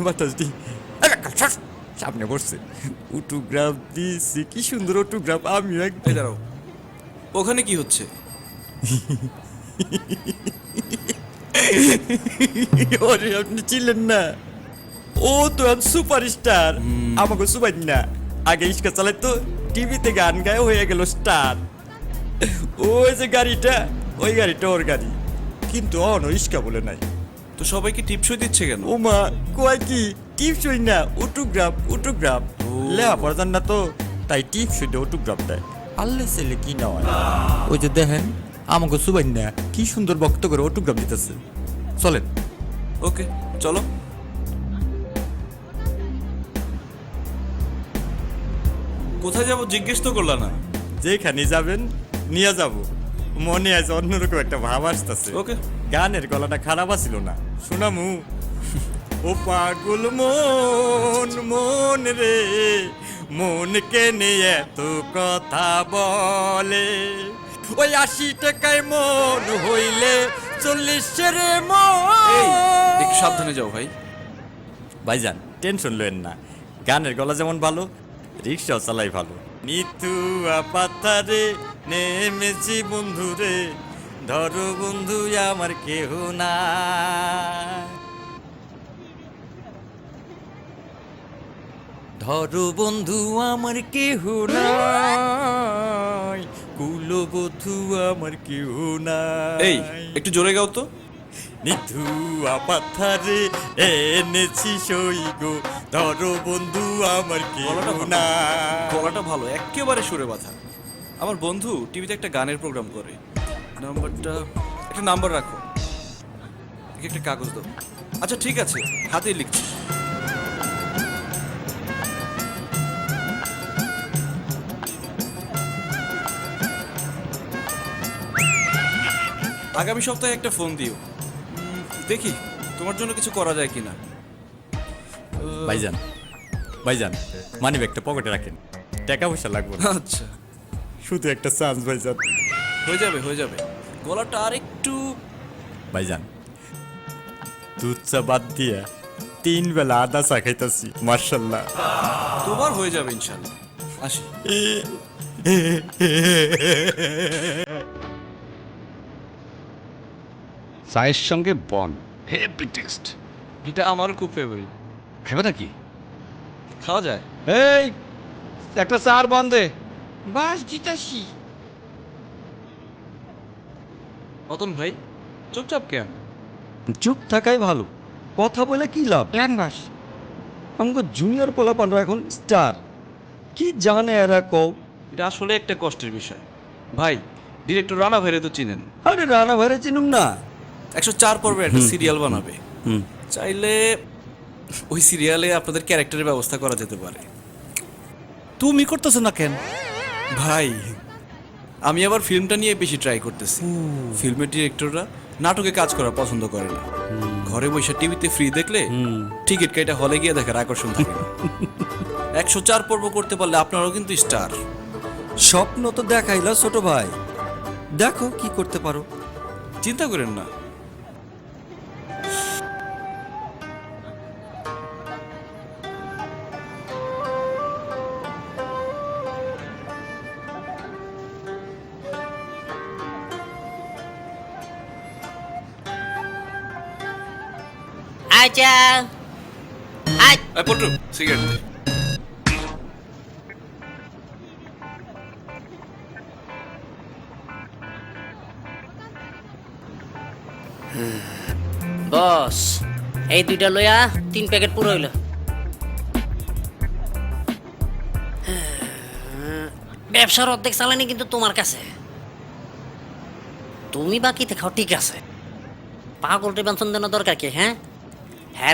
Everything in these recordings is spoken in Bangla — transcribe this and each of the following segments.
বাতাসটি সামনে পড়ছে, অটোগ্রাফ দিছি, কি সুন্দর অটোগ্রাফ। আমিও এই দাঁড়াও, ওখানে কি হচ্ছে? ওরে আপনি ছিলেন না, ও তো সুপারস্টার, আমাকে সুপার না। আগে ইস্কা চালাইতো, টিভিতে গান গায়ে হয়ে গেল স্টার। ওই যে গাড়িটা, ওই গাড়িটা ওর গাড়ি, কিন্তু অন ইস্কা বলে নাই। তো সবাইকে টিপসই দিচ্ছে কেন? ও মা কয় কি টিপসই না, অটোগ্রাফ অটোগ্রাফ। লেয়া পড়ান না তো, তাই টিপসই দিয়ে অটোগ্রাফ দেয়। আল্লাহ ছেলে কি না হয়। ওই যে দেখেন আমাকে সুবাই না কি সুন্দর বক্ত করে অটোগ্রাফ দিতেছে। চলেন। ওকে চলো। কোথায় যাবো জিজ্ঞেস তো করলা না। যেখানে যাবেন নিয়ে যাব। মনে আছে অন্যরকম একটা ভাব আসতেছে। ওকে। গানের গলাটা খারাপ আছিল না, শোনামু। ও পাগল মন মন রে, মন কেনে এত কথা বলে। ওই 80 টাকায় মন হইলে 40 রে এই একটু মন। সাবধানে যাও ভাই। ভাইজান টেনশন লয়েন না, গানের গলা যেমন ভালো, রিক্সাও চালাই ভালো। নিতুয়া পাথারে নেমেছি বন্ধু রে, ধরো বন্ধু আমার কেহ না। ধরো বন্ধু আমার কেহ নাই, কুলবধূ আমার কেহ এই নাই। একটু জোরে গাও তো। নিথুয়া পাথারে এনেছি সই গো, ধরো বন্ধু আমার কেউ গলাটা ভালো। না। গলাটা ভালো, একেবারে সুরে বাঁধা। আমার বন্ধু টিভিতে একটা গানের প্রোগ্রাম করে। নাম্বারটা, একটা নাম্বার রাখো, একে একটা কাগজ দাও। আচ্ছা ঠিক আছে, হাতেই লিখছি। আগামী সপ্তাহে একটা ফোন দিও। দেখি তোমার জন্য কিছু করা যায় কিনা। ভাইজান ভাইজান মানি ব্যাগটা পকেটে রাখেন, টাকা পয়সা লাগবে না, আচ্ছা শুধু একটা চান্স ভাইজান। হয়ে যাবে হয়ে যাবে। গলাটা আর একটু। ভাইজান দুধ চা বাদ দিয়া 3 বেলা আদা চা খাইতাছি, মার্শাল্লাহ। তোমার হয়ে যাবে ইনশাল্লাহ। আসি। চায়ের সঙ্গে বন হেভি টেস্ট। এটা আমার খুব ফেভারিট। খাবে নাকি? খাওয়া যায়। এই একটা চার বন দে। বাস দিতাছি। অতন ভাই চুপচাপ কেন? চুপ থাকাই ভালো, কথা বলে কি লাভ? প্ল্যান বাস। আমাকে জুনিয়র পোলাপানরা এখন স্টার, কি জানে এরা কও। এটা আসলে একটা কষ্টের বিষয় ভাই। ডিরেক্টর রানা ভাইরে তো চিনেন। আরে রানা ভাইরে চিনুম না? 104 পর্বের একটা সিরিয়াল বানাবে। চাইলে ওই সিরিয়ালে আপনাদের ক্যারেক্টারের ব্যবস্থা করা যেতে পারে। তুমি করতেছো না কেন? ভাই আমি আবার ফিল্মটা নিয়ে বেশি ট্রাই করতেছি। ফিল্মের ডিরেক্টররা নাটকে কাজ করা পছন্দ করে না, ঘরে বসে টিভিতে ফ্রি দেখলে টিকিট কেটে হলে গিয়ে দেখার আকর্ষণ থাকে না। 104 পর্ব করতে পারলে আপনারাও কিন্তু স্টার। স্বপ্ন তো দেখাইলা ছোট ভাই, দেখো কি করতে পারো। চিন্তা করেন না। আচ্ছা পটু সিগারেট দে। বস, এই দুইটা লইয়া 3 প্যাকেট পুরো হইল। ব্যবসার অর্ধেক চালানি কিন্তু তোমার কাছে। তুমি বাকিতে খাও ঠিক আছে, পাগলটে বেতন দেওয়ার দরকার কি? হ্যাঁ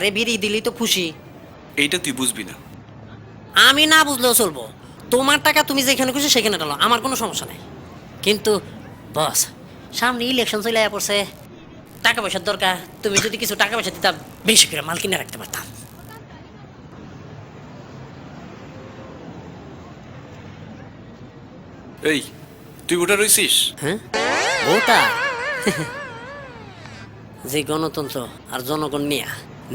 রে, বিড়ি দিলি তো খুশি। এইটা তুই বুঝবি না। আমি না বুঝলেও চলবো, তোমার টাকা তুমি যেখানে খুশি সেখানে ডালো, আমার কোনো সমস্যা নেই। কিন্তু বস, সামনে ইলেকশন চলে পড়ছে, টাকা পয়সার দরকার। তুমি যদি কিছু টাকা পয়সা দিতাম, বেশি করে মাল কিনে রাখতে পারতাম। এই তুই ওটা রইছিস? ওটা যে গণতন্ত্র আর জনগণ নিয়ে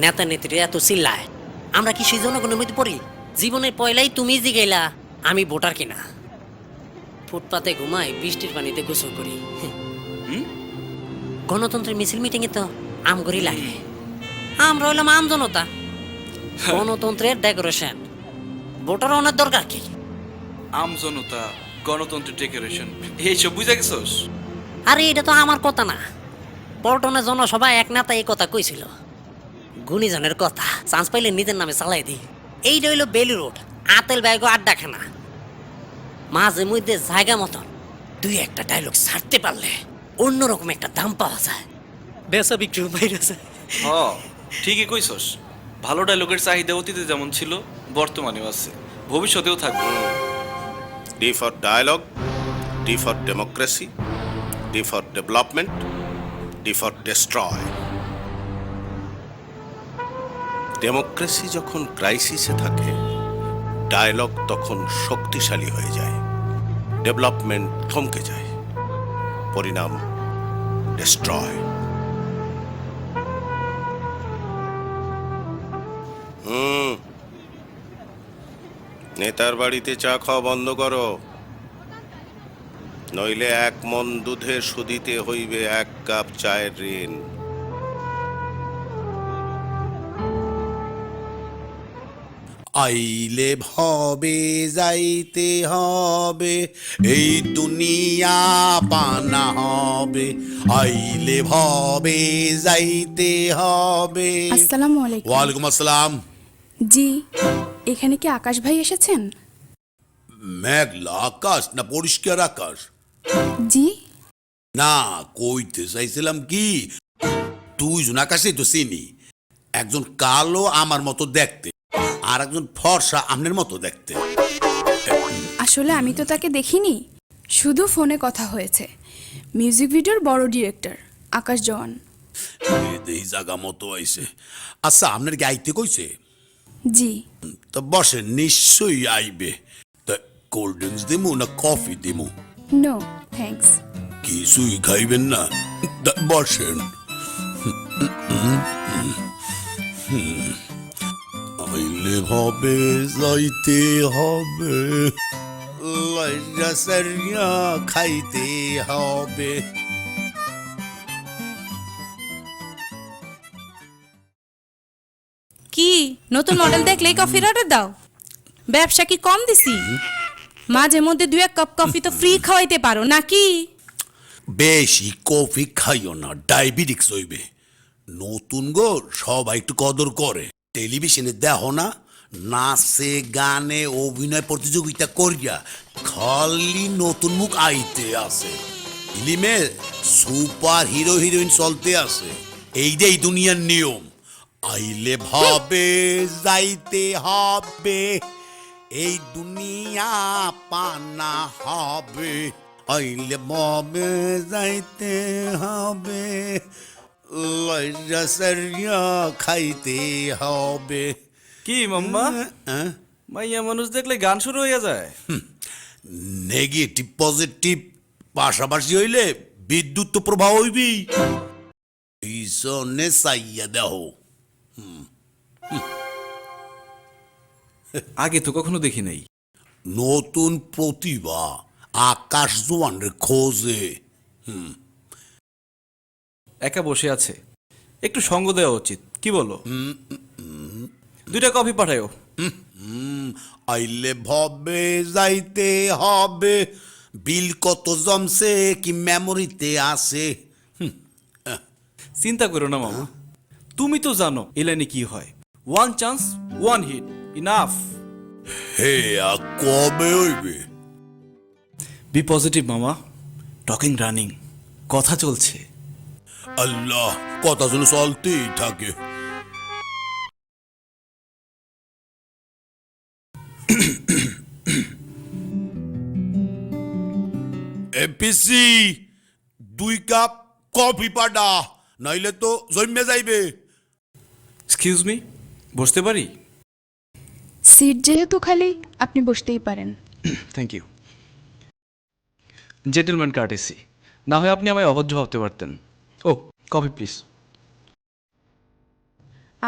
নেতা নেত্রী এত চিল্লায়, আমরা কি সেই জনগণের মধ্যে পড়ি? জীবনের পয়লাই তুমি জিগাইলা আমি ভোটার কিনা। ফুটপাতে ঘুমাই, বৃষ্টির পানিতে গোসল করি। গণতন্ত্রের মিছিল মিটিং এ তো আমগরি লাগে। আমরা হইলাম আম জনতা, গণতন্ত্রের ডেকোরেশন। ভোটার অনেক দরকার কি? আমজনতা, গণতন্ত্রের ডেকোরেশন, এইসব বুঝা গেছস? আরে এটা তো আমার কথা না, পল্টনের জনসভায় এক নেতা এই কথা কইছিল। গুণীজনের কথা চান্স পাইলে নিজের নামে চালাই দিই। এইটা হইল বেলি রোড, আতেল ব্যাগও আড্ডাখানা। মাঝে মধ্যে জায়গা মতন দুই একটা ডায়লগ ছাড়তে পারলে অন্যরকম একটা দাম পাওয়া যায়, বেচা বিক্রি বাইরে যায়। হ, ঠিকই কইছস। ভালো ডায়লগের চাহিদা অতীতে যেমন ছিল বর্তমানেও আছে, ভবিষ্যতেও থাকবে। D for dialogue, D for democracy, D for development, D for destroy. Democracy যখন ক্রাইসিসে থাকে, ডায়ালগ তখন শক্তিশালী হয়ে যায়, ডেভেলপমেন্ট থমকে যায়, পরিণাম ডেস্ট্রয়। নেতার বাড়িতে চা খাওয়া বন্ধ করো, নইলে 1 মণ দুধে শুধিতে হইবে 1 কাপ চায়ের ঋণ। আইলে হবে যাইতে হবে, এই দুনিয়া পানা হবে, আইলে হবে যাইতে হবে। আসসালামু আলাইকুম। ওয়ালাইকুম আসসালাম। জি, এখানে কি আকাশ ভাই এসেছেন? মেঘলা আকাশ না পরিষ্কার আকাশ? জি, না, কইতে চাইছিলাম কি, দুইজন আকাশেই তো চিনি। একজন কালো আমার মতো দেখতে, আর একজন ফর্সা আমনের মতো দেখতে। আসলে আমি তো তাকে দেখিনি, শুধু ফোনে কথা হয়েছে। মিউজিক ভিডিওর বড় ডিরেক্টর আকাশ জওয়ান। এই জায়গা মতো আইছে। আচ্ছা, আপনার কি আইতে কইছে? জি, তো বসে, নিশ্চয়ই আইবে। তা কোল্ড ড্রিঙ্কস দিমু না কফি দিমু? No thanks. কিছুই খাইবেন না? তা বসেন। আইলে হবে যাইতে হবে, লাইরা সারিয়া খাইতে হবে। কি নতুন মডেল দেখলেই কফির অর্ডার দাও? ব্যবসা কি কম দিছি? মাঝে মধ্যে 2-1 কাপ কফি তো ফ্রি খাওয়াইতে পারো নাকি? বেশি কফি খাইও না, ডায়াবেটিক্স হইবে। নতুন গো সবাই একটু কদর করে। টেলিভিশনে দেখো না, নাচে গানে অভিনয় প্রতিযোগিতা করিয়া খালি নতুন মুখ আইতে আছে। ফিল্মে সুপার হিরো হিরোইন চলতে আছে। এইটাই দুনিয়ার নিয়ম। আইলে ভাবে যাইতে হবে, এই দুনিয়া পানা হবে, আইলে ভাবে যাইতে হবে, লাইরা সারিয়া খাইতে হবে। কি মাম্মা, মাইয়া মানুষ দেখলে গান শুরু হইয়া যায়? নেগেটিভ পজিটিভ পাশাপাশি হইলে বিদ্যুৎ তো প্রবাহ হইবি। পিছনে চাইয়া দেহ। আগে তো কখনো দেখি নাই। নতুন প্রতিভা আকাশ জোয়ানের খোঁজে। একা বসে আছে, একটু সঙ্গ দেওয়া উচিত, কি বলো? 2টা কফি পাঠায়ো। আইলে ভবে যাইতে হবে, বিল কত জমছে কি মেমোরিতে আছে? চিন্তা করো না মামা, তুমি তো জানো এই লাইনে কি হয়। 1 চান্স 1 হিট, ইনাফ। হে কবে হইবে? বি পজিটিভ মামা, টকিং রানিং, কথা চলছে। আল্লাহ, কথা শুনে চলতেই থাকে। এপিসি 2 কাপ কফি পাডা, নাইলে তো জমে যাইবে। এক্সকিউজ মি, বসতে পারি? সিট যেহেতু খালি, আপনি বসতেই পারেন। Thank you. জেন্টলম্যান কার্টেসি, না হয় আপনি আমায় অভদ্র ভাবতে পারতেন। ও, কফি প্লিজ।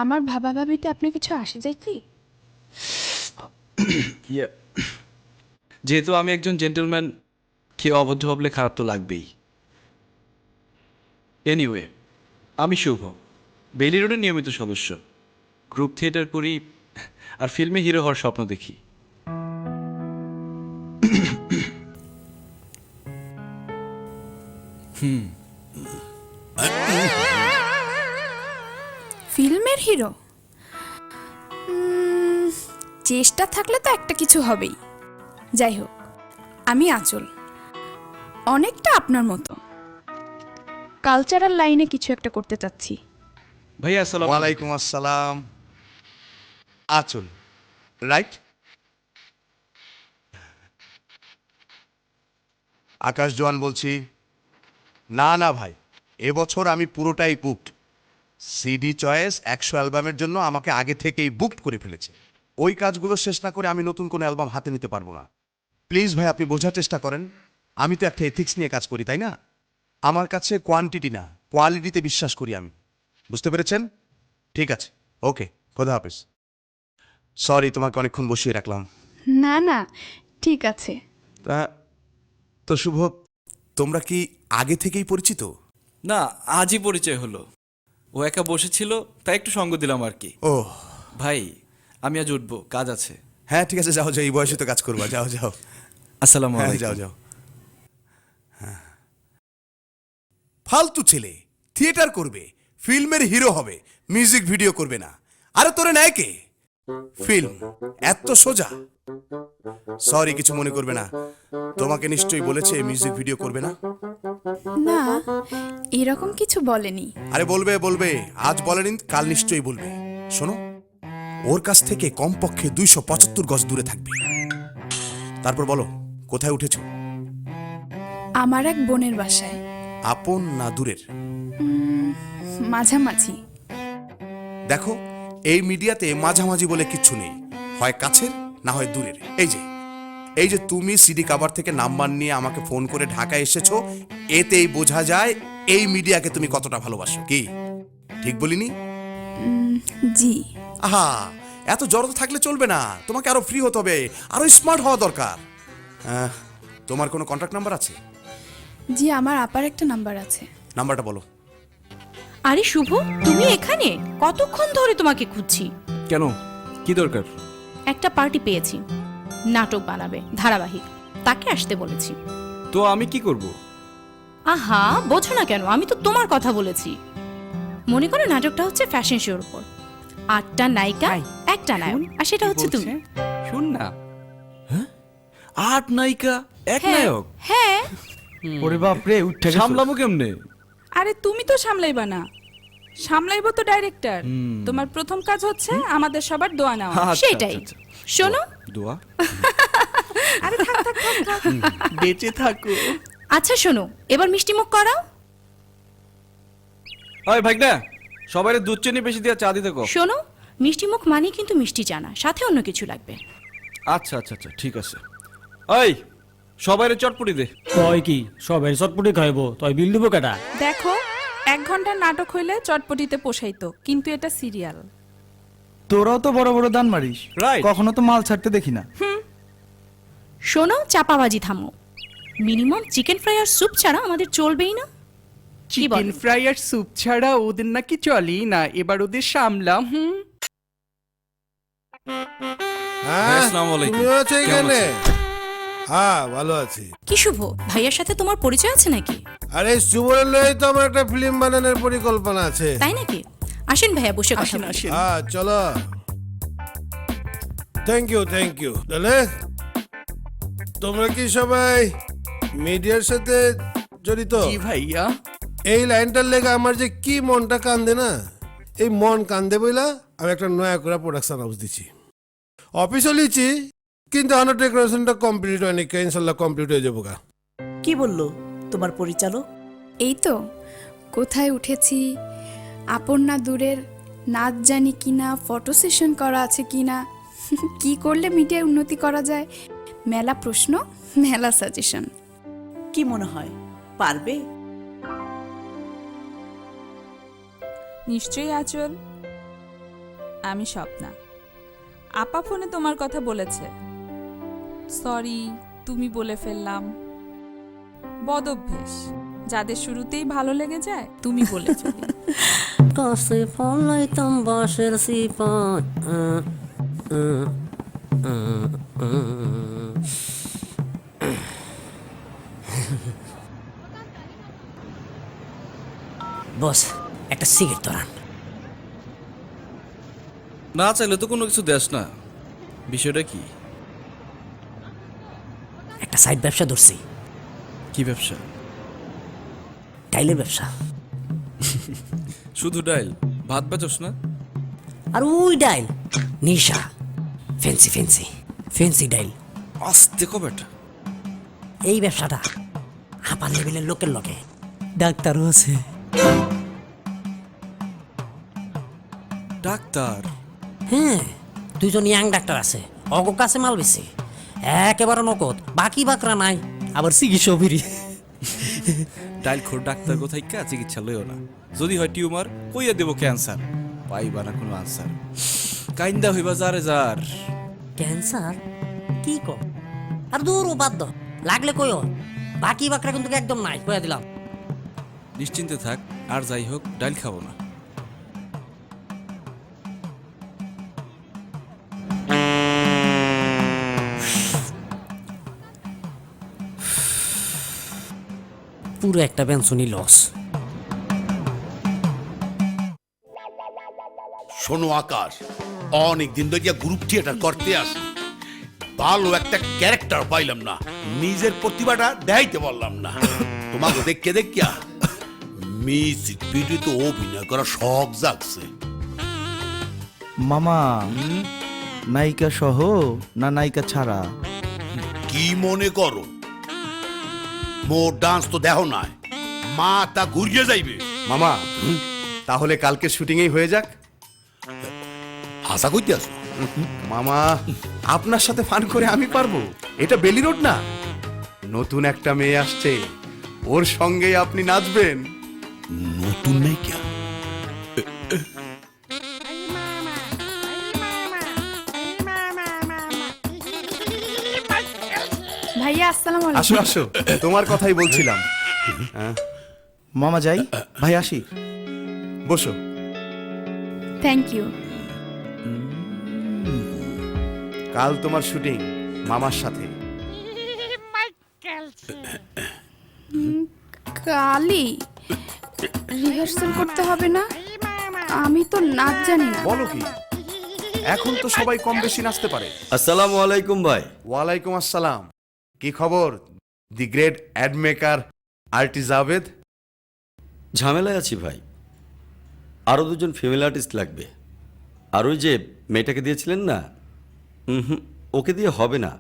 আমার ভাবা ভাবিতে আপনি কিছু আসে যায় কি? যেহেতু আমি একজন জেন্টলম্যান, কেউ অবদ্ধ ভাবলে খারাপ তো লাগবেই। এনিওয়ে, আমি শুভ, বেইলি রোডের নিয়মিত সদস্য। গ্রুপ থিয়েটার করি আর ফিল্মে হিরো হওয়ার স্বপ্ন দেখি। ফিল্মের হিরো? চেষ্টা থাকলে তো একটা কিছু হবেই। যাই হোক, আমি আঁচল, অনেকটা আপনার মতো কালচারাল লাইনে কিছু একটা করতে চাচ্ছি। ভাইয়া আসসালাম। ওয়ালাইকুম আসসালাম। আচল, রাইট? আকাশ জোয়ান বলছি। না না ভাই, এবছর আমি পুরোটাই বুকড। সিডি চয়েস 100 অ্যালবামের জন্য আমাকে আগে থেকেই বুকড করে ফেলেছে। ওই কাজগুলো শেষ না করে আমি নতুন কোনো অ্যালবাম হাতে নিতে পারবো না। প্লিজ ভাই, আপনি বোঝার চেষ্টা করেন। আমি তো একটা এথিক্স নিয়ে কাজ করি, তাই না? আমার কাছে কোয়ান্টিটি না, কোয়ালিটিতে বিশ্বাস করি আমি। বুঝতে পেরেছেন? ঠিক আছে, ওকে, খোদা হাফেজ। সরি তোমাকে অনেকক্ষণ বসিয়ে রাখলাম। না না, ঠিক আছে। তো শুভ, তোমরা কি আগে থেকেই পরিচিত? না, আজই পরিচয় হলো। ও একা বসেছিল, তাই একটু সঙ্গ দিলাম আর কি। ও ভাই, আমি আজ উঠবো, কাজ আছে। হ্যাঁ, ঠিক আছে, যাও যাও, এই বয়সে তো কাজ করবা, যাও যাও। আসসালামু হ্যাঁ, আলাইকুম। যাও যাও। হ্যাঁ। ফালতু ছেলে, থিয়েটার করবে, ফিল্মের হিরো হবে, মিউজিক ভিডিও করবে না। আরে তোরে নেয় কে? ফিল্ম এত সোজা? সরি, কিছু মনে করবে না। তোমাকে নিশ্চয়ই বলেছে মিউজিক ভিডিও করবে না। না, এরকম কিছু বলেনি। আরে বলবে বলবে, আজ বলেনি, কাল নিশ্চয়ই বলবে। শোনো, ওর কাছ থেকে কমপক্ষে 275 গজ দূরে থাকবে। তারপর বলো, কোথায় উঠেছো? আমার এক বোনের বাসায়। আপন না দূরের? মাঝামাঝি। দেখো, এই মিডিয়াতে মাঝামাঝি বলে কিচ্ছু নেই, হয় কাছের না হয় দূরের। এই যে তুমি সিডি কাভার থেকে নাম্বার নিয়ে আমাকে ফোন করে ঢাকায় এসেছো, এতেই বোঝা যায় এই মিডিয়াকে তুমি কতটা ভালোবাসো। কি ঠিক বলিনি? জি। আহা, এত জড়তা থাকলে চলবে না, তোমাকে আরো ফ্রি হতে হবে, আরো স্মার্ট হওয়া দরকার। তোমার কোনো কন্ট্যাক্ট নাম্বার আছে? জি, আমার আপার একটা নাম্বার আছে। নাম্বারটা বলো। আরে শুভ, তুমি এখানে? কতক্ষণ ধরে তোমাকে খুঁজছি। কেন, কি দরকার? একটা পার্টি পেয়েছি, নাটক বানাবে, ধারাবাহিক, তাকে আসতে বলেছি। তো আমি কি করব? আহা, বোঝো না কেন? আমি তো তোমার কথা বলেছি। মনে করো নাটকটা হচ্ছে ফ্যাশন শোর উপর, 8টা নায়িকা, একটা নায়ক, আর সেটা হচ্ছে তুমি। শুন না। হ্যাঁ, 8 নায়িকা, এক হ্যাঁ, নায়ক? হ্যাঁ। ওরে বাপ রে, উঠে সামলাবো কেমনে? আরে তুমি তো সামলাইবা না, সামলাইবো তো ডাইরেক্টর। তোমার প্রথম কাজ হচ্ছে আমাদের সবার দোয়া নেওয়া। আচ্ছা, সেটাই। আচ্ছা, আচ্ছা। শোনো, দোয়া? আরে থাক থাক থাক থাক। বেঁচে থাকো। আচ্ছা শোনো, এবার মিষ্টি মুখ করাও। ওই ভাইগনা, সবাইরে দুধ চিনি বেশি দিয়ে চা দিতে কও। শোনো, মিষ্টি মুখ মানে কিন্তু মিষ্টি জানা, সাথে অন্য কিছু লাগবে। আচ্ছা আচ্ছা আচ্ছা, ঠিক আছে। ওই, সবাইরে চটপটি দে। কয় কি সবাই চটপটি খাইবো, তাই বিল দিব কেটা? দেখো, 1 ঘন্টার নাটক হইলে চটপটিতে পোষাইতো, কিন্তু এটা সিরিয়াল। তোরাও তো বড় বড় দান মারিস, Right. কখনো তো মাল ছাড়তে দেখি না। শোনো, চাপাবাজি থামো। মিনিমাম চিকেন ফ্রাই আর স্যুপ ছাড়া আমাদের চলবেই না। কি বল? চিকেন ফ্রাই আর স্যুপ ছাড়া ওদের নাকি চলেই না, এবার ওদের সামলাম। আসসালামু আলাইকুম। তুমিও আছো কেমন এখানে? আছেন? হ্যাঁ, ভালো আছি। কি শুভ, ভাইয়ার সাথে তোমার পরিচয় আছে নাকি? আরে সুবরের লয়ে তো আমার একটা ফিল্ম বানানোর পরিকল্পনা আছে। তাই নাকি? আসেন ভাইয়া, বসে কথা আসেন বলি। আসেন। হ্যাঁ, চলো। Thank you. তাহলে তোমরা কি সবাই মিডিয়ার সাথে জড়িত? জি ভাইয়া। এই লাইনটার লেগে আমার যে কি মনটা কান্দে না, এই মন কান্দে বইলা আমি একটা নয়া করে প্রোডাকশন হাউস দিছি। অফিসও লিছি, কিন্তু আমার ডেকোরেশনটা কমপ্লিট হয়নি, ইনশাল্লাহ কমপ্লিট হয়ে যাবো গা। কি বললো তোমার পরিচালক? এই তো, কোথায় উঠেছি, আপন না দূরের, নাচ জানি কিনা, ফটো সেশন করা আছে কিনা, কি করলে মিডিয়ায় উন্নতি করা যায়, মেলা প্রশ্ন, মেলা সাজেশন। কি মনে হয় পারবে? নিশ্চয়ই আচল। আমি স্বপ্না। আপা ফোনে তোমার কথা বলেছে। সরি, তুমি বলে ফেললাম। বদ অভ্যেস, যাদের শুরুতেই ভালো লেগে যায় তুমি বলে চলি। কাছে ফলাইতাম বাঁশের সিপাত। বস, একটা সিগারেট ধরান। না চাইলে তো কোনো কিছু দেস না। বিষয়টা কি? একটা সাইড ব্যবসা ধরছি, কি ব্যবসা? ডাইলের ব্যবসা। শুধু ডাইল? ভাত বেচোস না? আর ওই ডাইল নিশা, ফ্যান্সি ফ্যান্সি ফ্যান্সি ডাইল। আস্তে কবেটা। এই ব্যবসাটা হাপা লেভেলের লোকের লগে। ডাক্তারও আছে। ডাক্তার? হ্যাঁ, দুজন ইয়াং ডাক্তার আছে, অগ কাছে মাল বেশি, একেবারে নগদ, বাকি বাকরা নাই, আবার চিকিৎসা ফিরি। ডাইল খোর ডাক্তার কোথায় কা চিকিৎসা লইও না। যদি হয় টিউমার, কইয়া দেব ক্যান্সার, পাইবা না কোনো আনসার। কাইন্দা হইবা যারে যার। ক্যান্সার? কি কো? আর দূর বাদ দাও, লাগলে কইও, বাকি বাকরা কিন্তু একদম নাই, কইয়া দিলাম। নিশ্চিন্তে থাক, আর যাই হোক ডাইল খাবো না। পুরো একটা পেনশনই লস। শোনো আকাশ, অনেক দিন ধরে গ্রুপ থিয়েটার করতে আসি, ভালো একটা ক্যারেক্টার পাইলাম না, নিজের প্রতিভাটা দেখাইতে পারলাম না। তোমাকে দেখে দেখিয়া মিউজিক ভিডিওতে অভিনয় করা শখ জাগছে। মামা, নায়িকা সহ না নায়িকা ছাড়া? কি মনে করো? মোর ডান্স তো দেখো নাই, মাথা ঘুরিয়ে যাইবে। মামা, তাহলে কালকে শুটিংই হয়ে যাক। আশা করতে আসো? মামা, আপনার সাথে ফান করে আমি পারবো? এটা বেলি রোড না? নতুন একটা মেয়ে আসছে, ওর সঙ্গেই আপনি নাচবেন। নতুন নেই কে? ভাইয়া আসসালামু আসো আলাইকুম। আসো, তোমার কথাই বলছিলাম। মামা যাই, ভাই আসি। বসো। Thank you. কাল তোমার শুটিং মামার সাথে। কালি রিহার্সাল করতে হবে না? আমি তো নাচ জানি না। বলো কি, এখন তো সবাই কম বেশি নাচতে পারে। আসসালামু আলাইকুম ভাই। ওয়ালাইকুম আসসালাম। কি খবর, the great ad maker artist Javed? ঝামেলায় আছি ভাই, আরও দুজন ফিমেল আর্টিস্ট লাগবে। আর ওই যে মেয়েটাকে দিয়েছিলেন না, ওকে দিয়ে হবে না।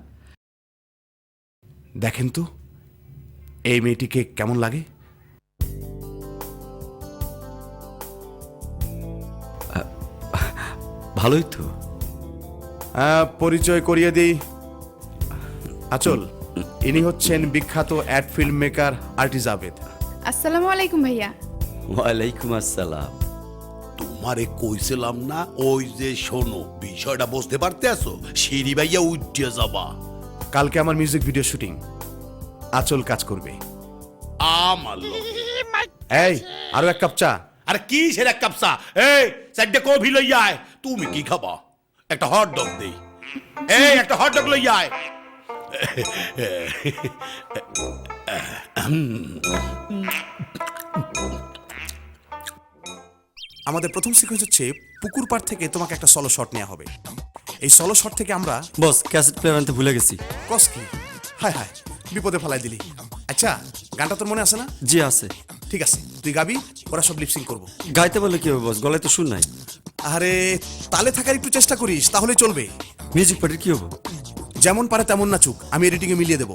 দেখেন তো এই মেয়েটিকে কেমন লাগে। ভালোই তো। পরিচয় করিয়ে দিই, আচল, ইনি হচ্ছেন বিখ্যাত ad film maker artist Javed. আসসালামু আলাইকুম ভাইয়া। ওয়ালাইকুম আসসালাম। তোমারে কইছিলাম না, ওই যে শোনো, বিষয়টা বুঝতে পারতে আসো, সিঁড়ি ভাইয়া উঠে যাবা। কালকে আমার মিউজিক ভিডিও শুটিং, আচল কাজ করবে আমার লগে। এই আরো এক কাপ চা। আরে কি সেটা এক কাপ চা? এই চারটে কফি লইয়া আয়। তুমি কি খাবা? একটা হট ডগ দেই। এই একটা হট ডগ লইয়া আয়। আমাদের প্রথম সিকোয়েন্স হচ্ছে পুকুর পাড় থেকে তোমাকে একটা সলো শট নেওয়া হবে। এই সলো শট থেকে আমরা বস, ক্যাসেট প্লেয়ার আনতে ভুলে গেছি। কস কি? হায় হায়, বিপদে ফেলাই দিলি। আচ্ছা, গানটা তোর মনে আছে না? জি আছে। ঠিক আছে, তুই গাবি, ওরা সব লিপসিং করবো। গাইতে বলে কি হবে বস, গলায় তো সুর নাই। আরে তালে থাকার একটু চেষ্টা করিস, তাহলে চলবে। মিউজিক পার্টির কি হবো? যেমন পারে তেমন নাচুক, আমি এডিটিং এ মিলিয়ে দেবো।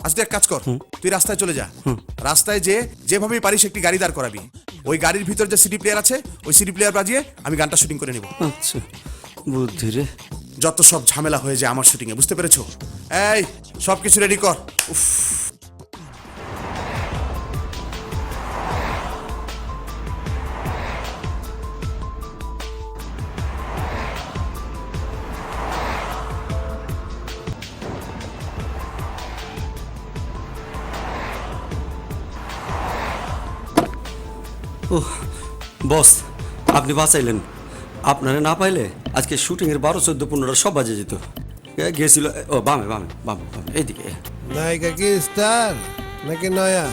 আজ তুই এক কাজ কর, তুই রাস্তায় চলে যা। রাস্তায় যেভাবে পারিস একটি গাড়ি দাঁড় করাবি। ওই গাড়ির ভিতর যে সিডি প্লেয়ার আছে, ওই সিডি প্লেয়ার বাজিয়ে আমি গানটা শুটিং করে নিব। আচ্ছা, বুদ্ধি রে। যত সব ঝামেলা হয়ে যায় আমার শুটিং এ, বুঝতে পেরেছো? এই সব কিছু রেডি কর। উফ, ও বস, আপনি বাঁচাইলেন। আপনারা না পাইলে আজকে শুটিংয়ের 12, 14, 15 সব বাজে যেত। গেছিল ও বামে বামে বামে বামে এইদিকে। নায়িকা কি স্টার নাকি নয়া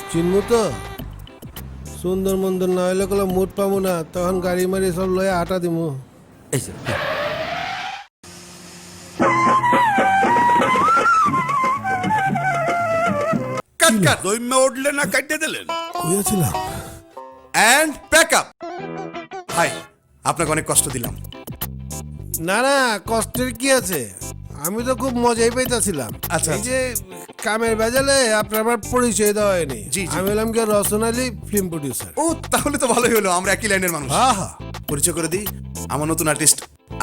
চিনমু তো? সুন্দর মন্দর না হইলে কোনো মুড পাবো না, তখন গাড়ি মারি সব লয়ে আটা দিমু। এই যে দৈম্য উঠলে না কাটতে দিলেন? কইয়াছিলাম অ্যান্ড প্যাক আপ। হাই, আপনাকে অনেক কষ্ট দিলাম। না না, কষ্টের কি আছে, আমি তো খুব মজাই পাইতেছিলাম। আচ্ছা, এই যে কামের ভেজালে আপনার আমার পরিচয় দেওয়া হয়নি। জি, জি। আমি হলাম কি রসন আলী, ফিল্ম প্রডিউসার। ও তাহলে তো ভালোই হলো, আমরা একই লাইনের মানুষ। হ্যাঁ হ্যাঁ। পরিচয় করে দিই, আমার নতুন আর্টিস্ট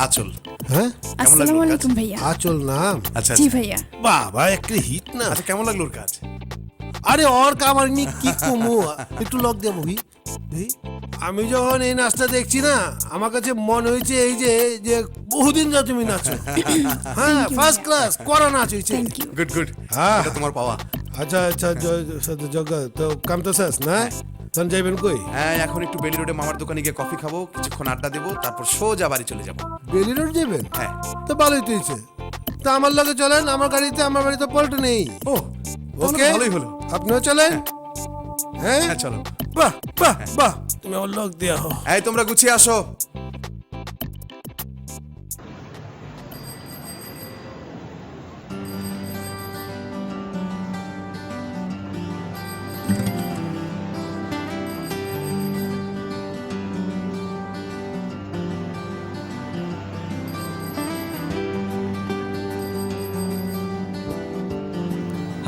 আচল। হ্যাঁ, কেমন লাগলো আসসালামু ওর কাজ? আলাইকুম ভাইয়া। আচল নাম? আচ্ছা জি আচ্ছা। ভাইয়া। বাবা একটা হিট না। আচ্ছা, কেমন লাগলো ওর কাজ? আরে ওর কামার নি কি কমু, একটু লক দেবো আমি যখন এই নাচটা দেখছি না, আমার কাছে মনে হয়েছে এই যে যে বহুদিন যা তুমি নাচো। হ্যাঁ, ফার্স্ট ক্লাস করা নাচ হয়েছে। Thank you. গুড গুড, হ্যাঁ। এটা তোমার পাওয়া। আচ্ছা আচ্ছা, জগ তো কাম তো শেষ না? তখন যাইবেন কই? হ্যাঁ, এখন একটু বেলি রোডে মামার দোকানে গিয়ে কফি খাবো, কিছুক্ষণ আড্ডা দেবো, তারপর সোজা বাড়ি চলে যাবো। বেলি রোড যাবেন? হ্যাঁ। তো ভালোই তো হয়েছে। তা আমার লগে চলেন, আমার গাড়িতে, আমার বাড়িতে পল্টে নেই। ও ওকে, ভালোই হলো। আপনিও চলেন। হ্যাঁ হ্যাঁ চলো। বাহ বাহ বাহ, তুমি আমার লগ দেওয়া হো। এই তোমরা গুছিয়ে আসো।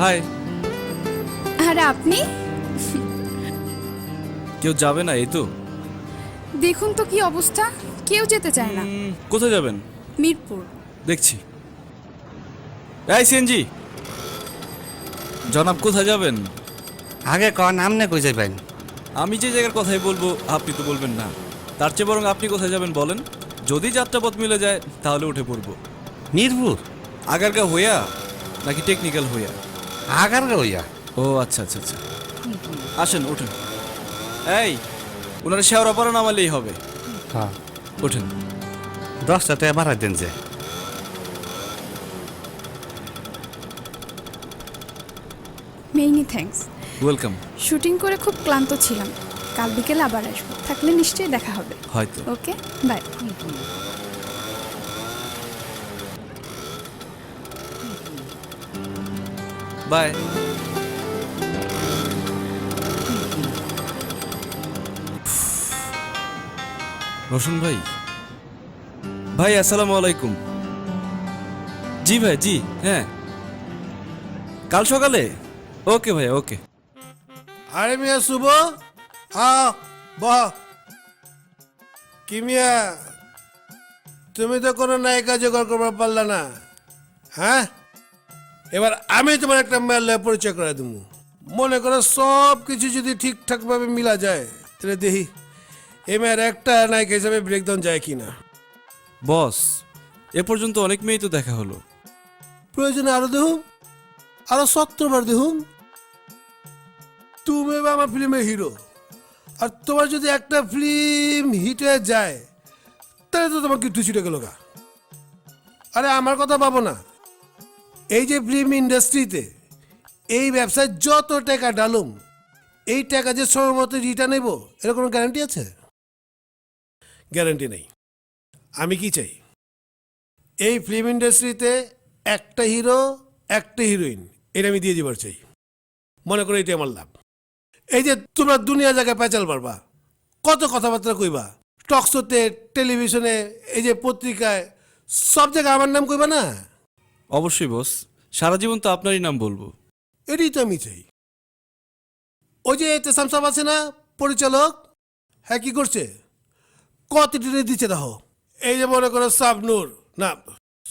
হাই। আর আপনি কেউ যাবে না এই তো? দেখুন তো কি অবস্থা, কেউ যেতে চায় না। কোথায় যাবেন? মিরপুর। দেখছি। এই সিএনজি, জনাব কোথায় যাবেন? আগে কন, আমনে কই যাইবেন? আমি যে জায়গার কথাই বলবো আপনি তো বলবেন না, তার চেয়ে বরং আপনি কোথায় যাবেন বলেন। যদি যাত্রাপথ মিলে যায় তাহলে উঠে পড়বো। মিরপুর? আগারগা হইয়া নাকি টেকনিক্যাল হইয়া? আগারগা হইয়া। ও আচ্ছা আচ্ছা আচ্ছা, আসেন উঠেন। এই ওনারা শেওড়া পরে নামালেই হবে। হ্যাঁ, উঠেন। 10টা টাকা বাড়াই দেন যে। মেইনি থ্যাঙ্কস। ওয়েলকাম। শুটিং করে খুব ক্লান্ত ছিলাম, কাল বিকেলে আবার আসবো, থাকলে নিশ্চয়ই দেখা হবে। হয়তো। ওকে, বাই। বাই। রোশন ভাই, ভাই আসসালামু আলাইকুম। জি ভাই, জি হ্যাঁ, কাল সকালে। ওকে ভাই, ওকে। আরে মিয়া শুভ, বহ। কি মিয়া, তুমি তো কোনো নায়িকা জোগাড় করবার পারলা না। হ্যাঁ, এবার আমি তোমার একটা মেয়ের লয়ে পরিচয় করে দেবো। মনে করো সব কিছু যদি ঠিকঠাক ভাবে মিলা যায়, তাহলে দেখি এই মেয়ের একটা নায়িকা হিসাবে ব্রেকডাউন যায় কিনা। বস, এ পর্যন্ত অনেক মেয়েই তো দেখা হলো। প্রয়োজনে আরো দেখুন, আরো 70 বার দেখুন। তুমি বা আমার ফিল্মের হিরো, আর তোমার যদি একটা ফিল্ম হিট হয়ে যায়, তাহলে তো তোমার কিট্টু ছুটে গেল গা। আরে আমার কথা ভাবো না, এই যে ফিল্ম ইন্ডাস্ট্রিতে এই ব্যবসায় যত টাকা ডালুম, এই টাকা যে সময় মতো রিটার্ন নেব, এর কোনো গ্যারান্টি আছে? গ্যারান্টি নেই। আমি কি চাই, এই ফিল্ম ইন্ডাস্ট্রিতে একটা হিরো, একটা হিরোইন, এটা আমি দিয়ে দিবার চাই। মনে করো এটা আমার লাভ। এই যে তোমরা দুনিয়া জায়গায় পেঁচাল পারবা, কত কথাবার্তা কইবা, টকশোতে, টেলিভিশনে, এই যে পত্রিকায়, সব জায়গায় আমার নাম কইবা না? অবশ্যই বস, সারা জীবন তো আপনারই নাম বলবো। এটাই তো আমি চাই। ওই যে তেসাম সাহেব আছে না পরিচালক, হ্যাঁ কি করছে, কত টেনে দিচ্ছে দেখো। এই যে মনে করো শাবনূর, না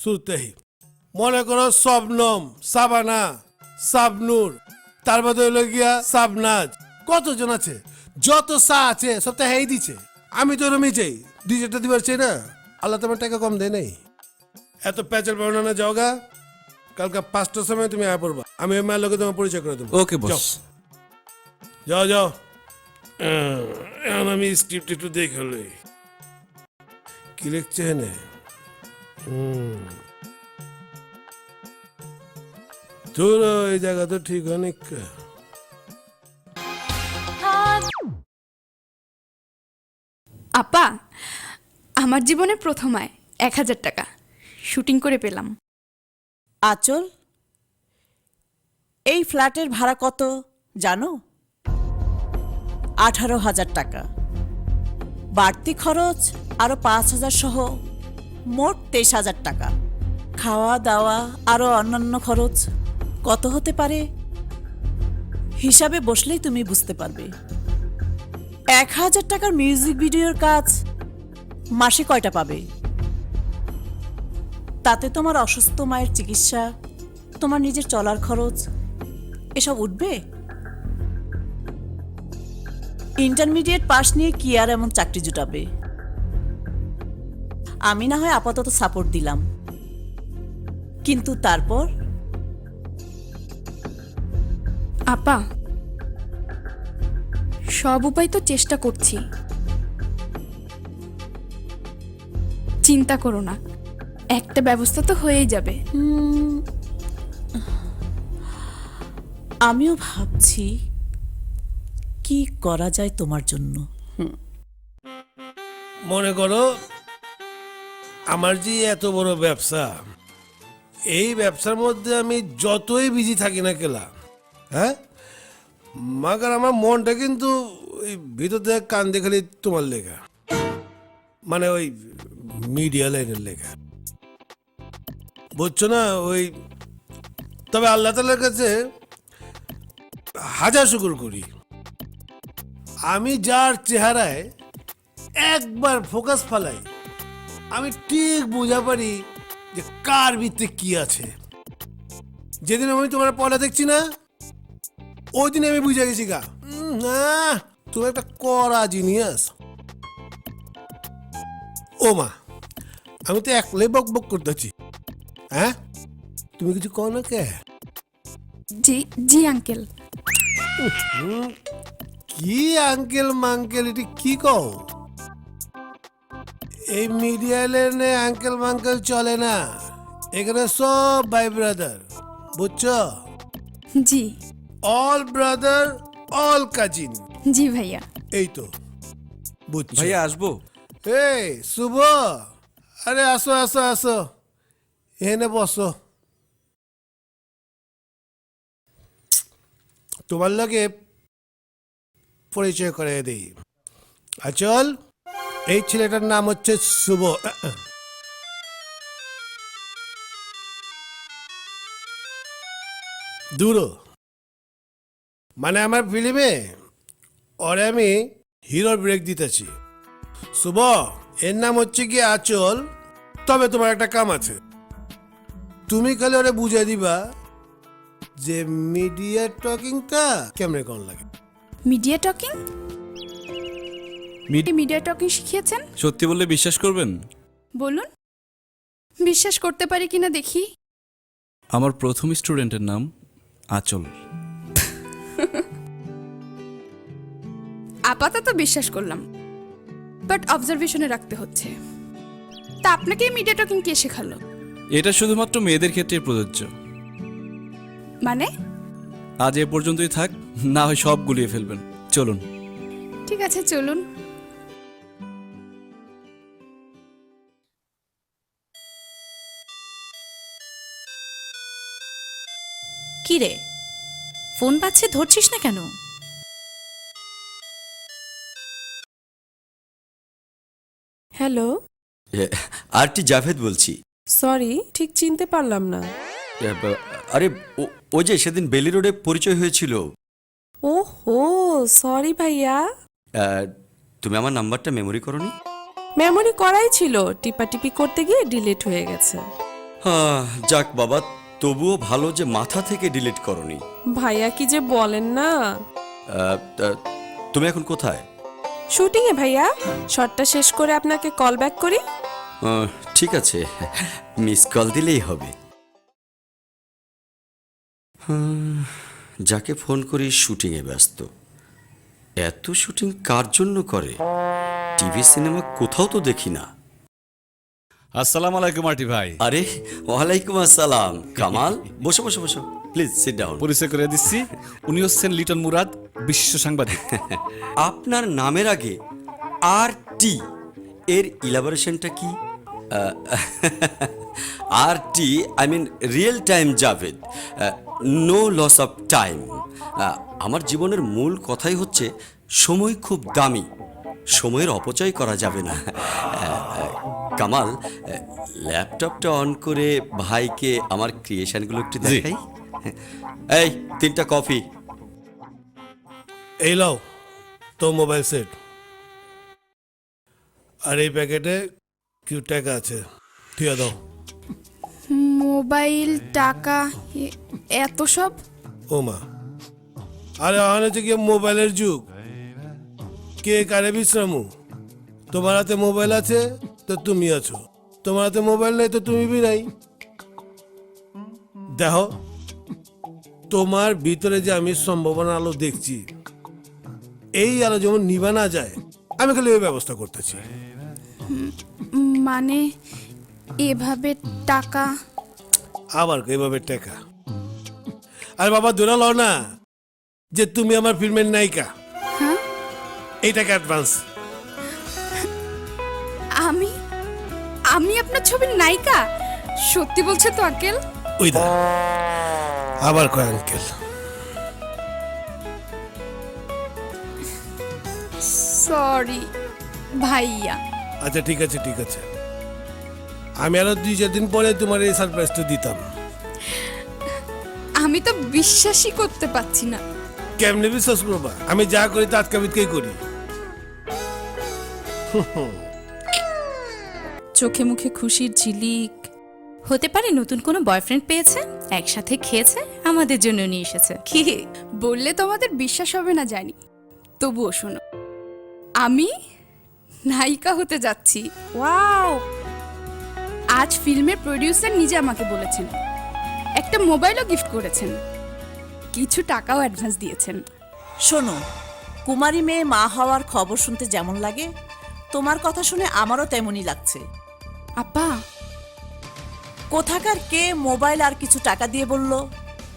সুরতেহি, মনে করো শবনম, সাবানা, শাবনূর, তার মধ্যে হইল গিয়া শাবনাজ, কতজন আছে, যত সা আছে সব তো হ্যাঁ দিচ্ছে। আমি তো রমি চাই, 2-4টা দিবার চাই না। আল্লাহ তোমার টাকা কম দেয় নাই। এত প্যাচের বর্ণনা যাওগা, কালকে 5টার সময় তুমি আয় পড়বা, আমি ওই মায়ের লোকে তোমার পরিচয় করে দেবো। ওকে বস। যাও যাও, এখন আমি স্ক্রিপ্ট একটু দেখে লই কি লিখছে এনে তোর এই জায়গা তো ঠিক অনেক আপা আমার জীবনে প্রথম আয় 1,000 টাকা শুটিং করে পেলাম। আচল, এই ফ্ল্যাটের ভাড়া কত জানো? 18,000 টাকা। বাড়তি খরচ আরো 5,000 সহ মোট 23,000 টাকা। খাওয়া দাওয়া আরো অন্যান্য খরচ কত হতে পারে হিসাবে বসলেই তুমি বুঝতে পারবে। 1,000 টাকার মিউজিক ভিডিওর কাজ মাসে কয়টা পাবে? তাতে তোমার অসুস্থ মায়ের চিকিৎসা, তোমার নিজের চলার খরচ এসব উঠবে? ইন্টারমিডিয়েট পাস নিয়ে কি আর এমন চাকরি জুটাবে? আমি না হয় আপাতত সাপোর্ট দিলাম, কিন্তু তারপর আপা সব উপায় তো চেষ্টা করছি, চিন্তা করো না, একটা ব্যবস্থা তো হয়েই যাবে। আমিও ভাবছি কি করা যায় তোমার জন্য। মনে করো আমার যে এত বড় ব্যবসা, এই ব্যবসার মধ্যে আমি যতই বিজি থাকি না কেলা, হ্যাঁ মাগার আমার মনটা কিন্তু ওই ভিতর থেকে কান্দে খালি তোমার লেখা, মানে ওই মিডিয়া লাইনের লেখা, বুঝছো না? ওই তবে আল্লাহ তাআলার কাছে হাজার শুকর করি, আমি যার চেহারায় একবার ফোকাস ফালাই আমি ঠিক বুঝা পারি যে কার ভিতরে কি আছে। যেদিন আমি তোমার পড়া দেখছি না, ওই দিন আমি বুঝে গেছি গা, না তুমি একটা কড়া জিনিয়াস। ও মা, আমি তো একলাই বক বক করতেছি, হ্যাঁ তুমি কিছু কও না কে? জি জি আঙ্কেল। কি আঙ্কেল মাঙ্কেল এটি কি কও? এই মিডিয়া লাইনে আঙ্কেল মাঙ্কেল চলে না, এখানে সব ভাই ব্রাদার, বুঝছো? জি অল ব্রাদার অল কাজিন। জি ভাইয়া। এই তো বুঝছো? ভাইয়া আসবো? এই শুভ, আরে আসো আসো আসো, এখানে বসো। তোমার লগে পরিচয় করে দিই। আচল, এই ছেলেটার নাম হচ্ছে শুভ। দূর মানে আমার ফিল্মে ওরে আমি হিরোর ব্রেক দিতেছি। শুভ, এর নাম হচ্ছে কি আচল। তবে তোমার একটা কাম আছে, তুমি খালি ওরে বুঝিয়ে দিবা যে মিডিয়া টকিংটা কেমনে কোন লাগে। Media talking? মিডিয়া টকিং শিখিয়েছেন? সত্যি বললে বিশ্বাস করবেন? বলুন, বিশ্বাস করতে পারি কিনা দেখি। আমার প্রথম স্টুডেন্টের নাম আচল। আপাতত বিশ্বাস করলাম, বাট অবজারভেশনে রাখতে হচ্ছে। তা আপনাকে মিডিয়া টকিং কে শেখালো? এটা শুধুমাত্র মেয়েদের ক্ষেত্রে প্রযোজ্য। মানে? আজ এ পর্যন্তই থাক, না হয় সব গুলিয়ে ফেলবেন। চলুন। ঠিক আছে চলুন। কি রে, ফোন পাচ্ছে, ধরছিস না কেন? হ্যালো, আরটি জাভেদ বলছি। সরি ঠিক চিনতে পারলাম না। আরে ও যে সেদিন বেলি রোডে পরিচয় হয়েছিল। ওহো সরি ভাইয়া, তুমি আমার নাম্বারটা মেমোরি করনি? মেমোরি করাই ছিল, টিপাটিপি করতে গিয়ে ডিলিট হয়ে গেছে। হ্যাঁ যাক বাবা, তবুও ভালো যে মাথা থেকে ডিলিট করনি। ভাইয়া কি যে বলেন না। তুমি এখন কোথায়? শুটিং এ ভাইয়া, শটটা শেষ করে আপনাকে কল ব্যাক করি। ঠিক আছে, মিস কল দিলেই হবে। যাকে ফোন করি শুটিংয়ে ব্যস্ত, এত শুটিং কার জন্য করে? টিভি সিনেমা কোথাও তো দেখি না। আসসালামু আলাইকুম আরটি ভাই। আরে ওয়ালাইকুম আসসালাম। কামাল, বসো বসো বসো, প্লিজ সিট ডাউন। পরিচয় করে দিচ্ছি, উনি হচ্ছেন লিটন মুরাদ, বিশিষ্ট সাংবাদিক। আপনার নামের আগে আর টি এর ইলাবোরেশনটা কি? আর T I mean real time জাভেদ, নো লস অফ টাইম। আমার জীবনের মূল কথাই হচ্ছে সময় খুব দামি, সময়ের অপচয় করা যাবে না। কামাল, ল্যাপটপটা অন করে ভাইকে আমার ক্রিয়েশনগুলো একটু দেখাই। এই 3টা কফি। এই লাও তো মোবাইল সেট, আর এই প্যাকেটে কি টাকা আছে তুই দাও। মোবাইল, টাকা, এত সব? ও মা, আরে এখন হচ্ছে কি মোবাইলের যুগ, কে কারে বিশ্রামু। তোমার হাতে মোবাইল আছে তো তুমি আছো, তোমার হাতে মোবাইল নেই তো তুমি বি নাই। দেখো তোমার ভিতরে যে আমি সম্ভাবনা আলো দেখছি, এই আলো যেমন নিভা না যায়, আমি খালি ওই ব্যবস্থা করতেছি। মানে এভাবে টাকা? আবার এইভাবে টাকা? আর বাবা ধরে লও না যে তুমি আমার ফিল্মের নায়িকা। হ্যাঁ, এই টাকা অ্যাডভান্স। আমি আমি আপনার ছবির নায়িকা? সত্যি বলছে তো আঙ্কেল? ওই দা আবার কয় আঙ্কেল। সরি ভাইয়া। আচ্ছা ঠিক আছে ঠিক আছে, আমি আরো 2-4 দিন পরে তোমার এই সারপ্রাইজটা দিতাম। আমি তো বিশ্বাসই করতে পারছি না। কেমনে বিশ্বাস করবা? আমি যা করি তা আজকাবিদকেই করি। চোখে মুখে খুশির ঝিলিক। হতে পারে নতুন কোনো বয়ফ্রেন্ড পেয়েছে, একসাথে খেয়েছে, আমাদের জন্য নিয়ে এসেছে। কি বললে তোমাদের বিশ্বাস হবে না জানি, তবুও শোনো, আমি নায়িকা হতে যাচ্ছি। ওয়াও, আজ ফিল্মের প্রডিউসার নিজে আমাকে বলেছেন, একটা মোবাইলও গিফট করেছেন, কিছু টাকাও অ্যাডভান্স দিয়েছেন। শোনো, কুমারী মেয়ে মা হওয়ার খবর শুনতে যেমন লাগে, তোমার কথা শুনে আমারও তেমনই লাগছে। আপা, কোথাকার কে মোবাইল আর কিছু টাকা দিয়ে বলল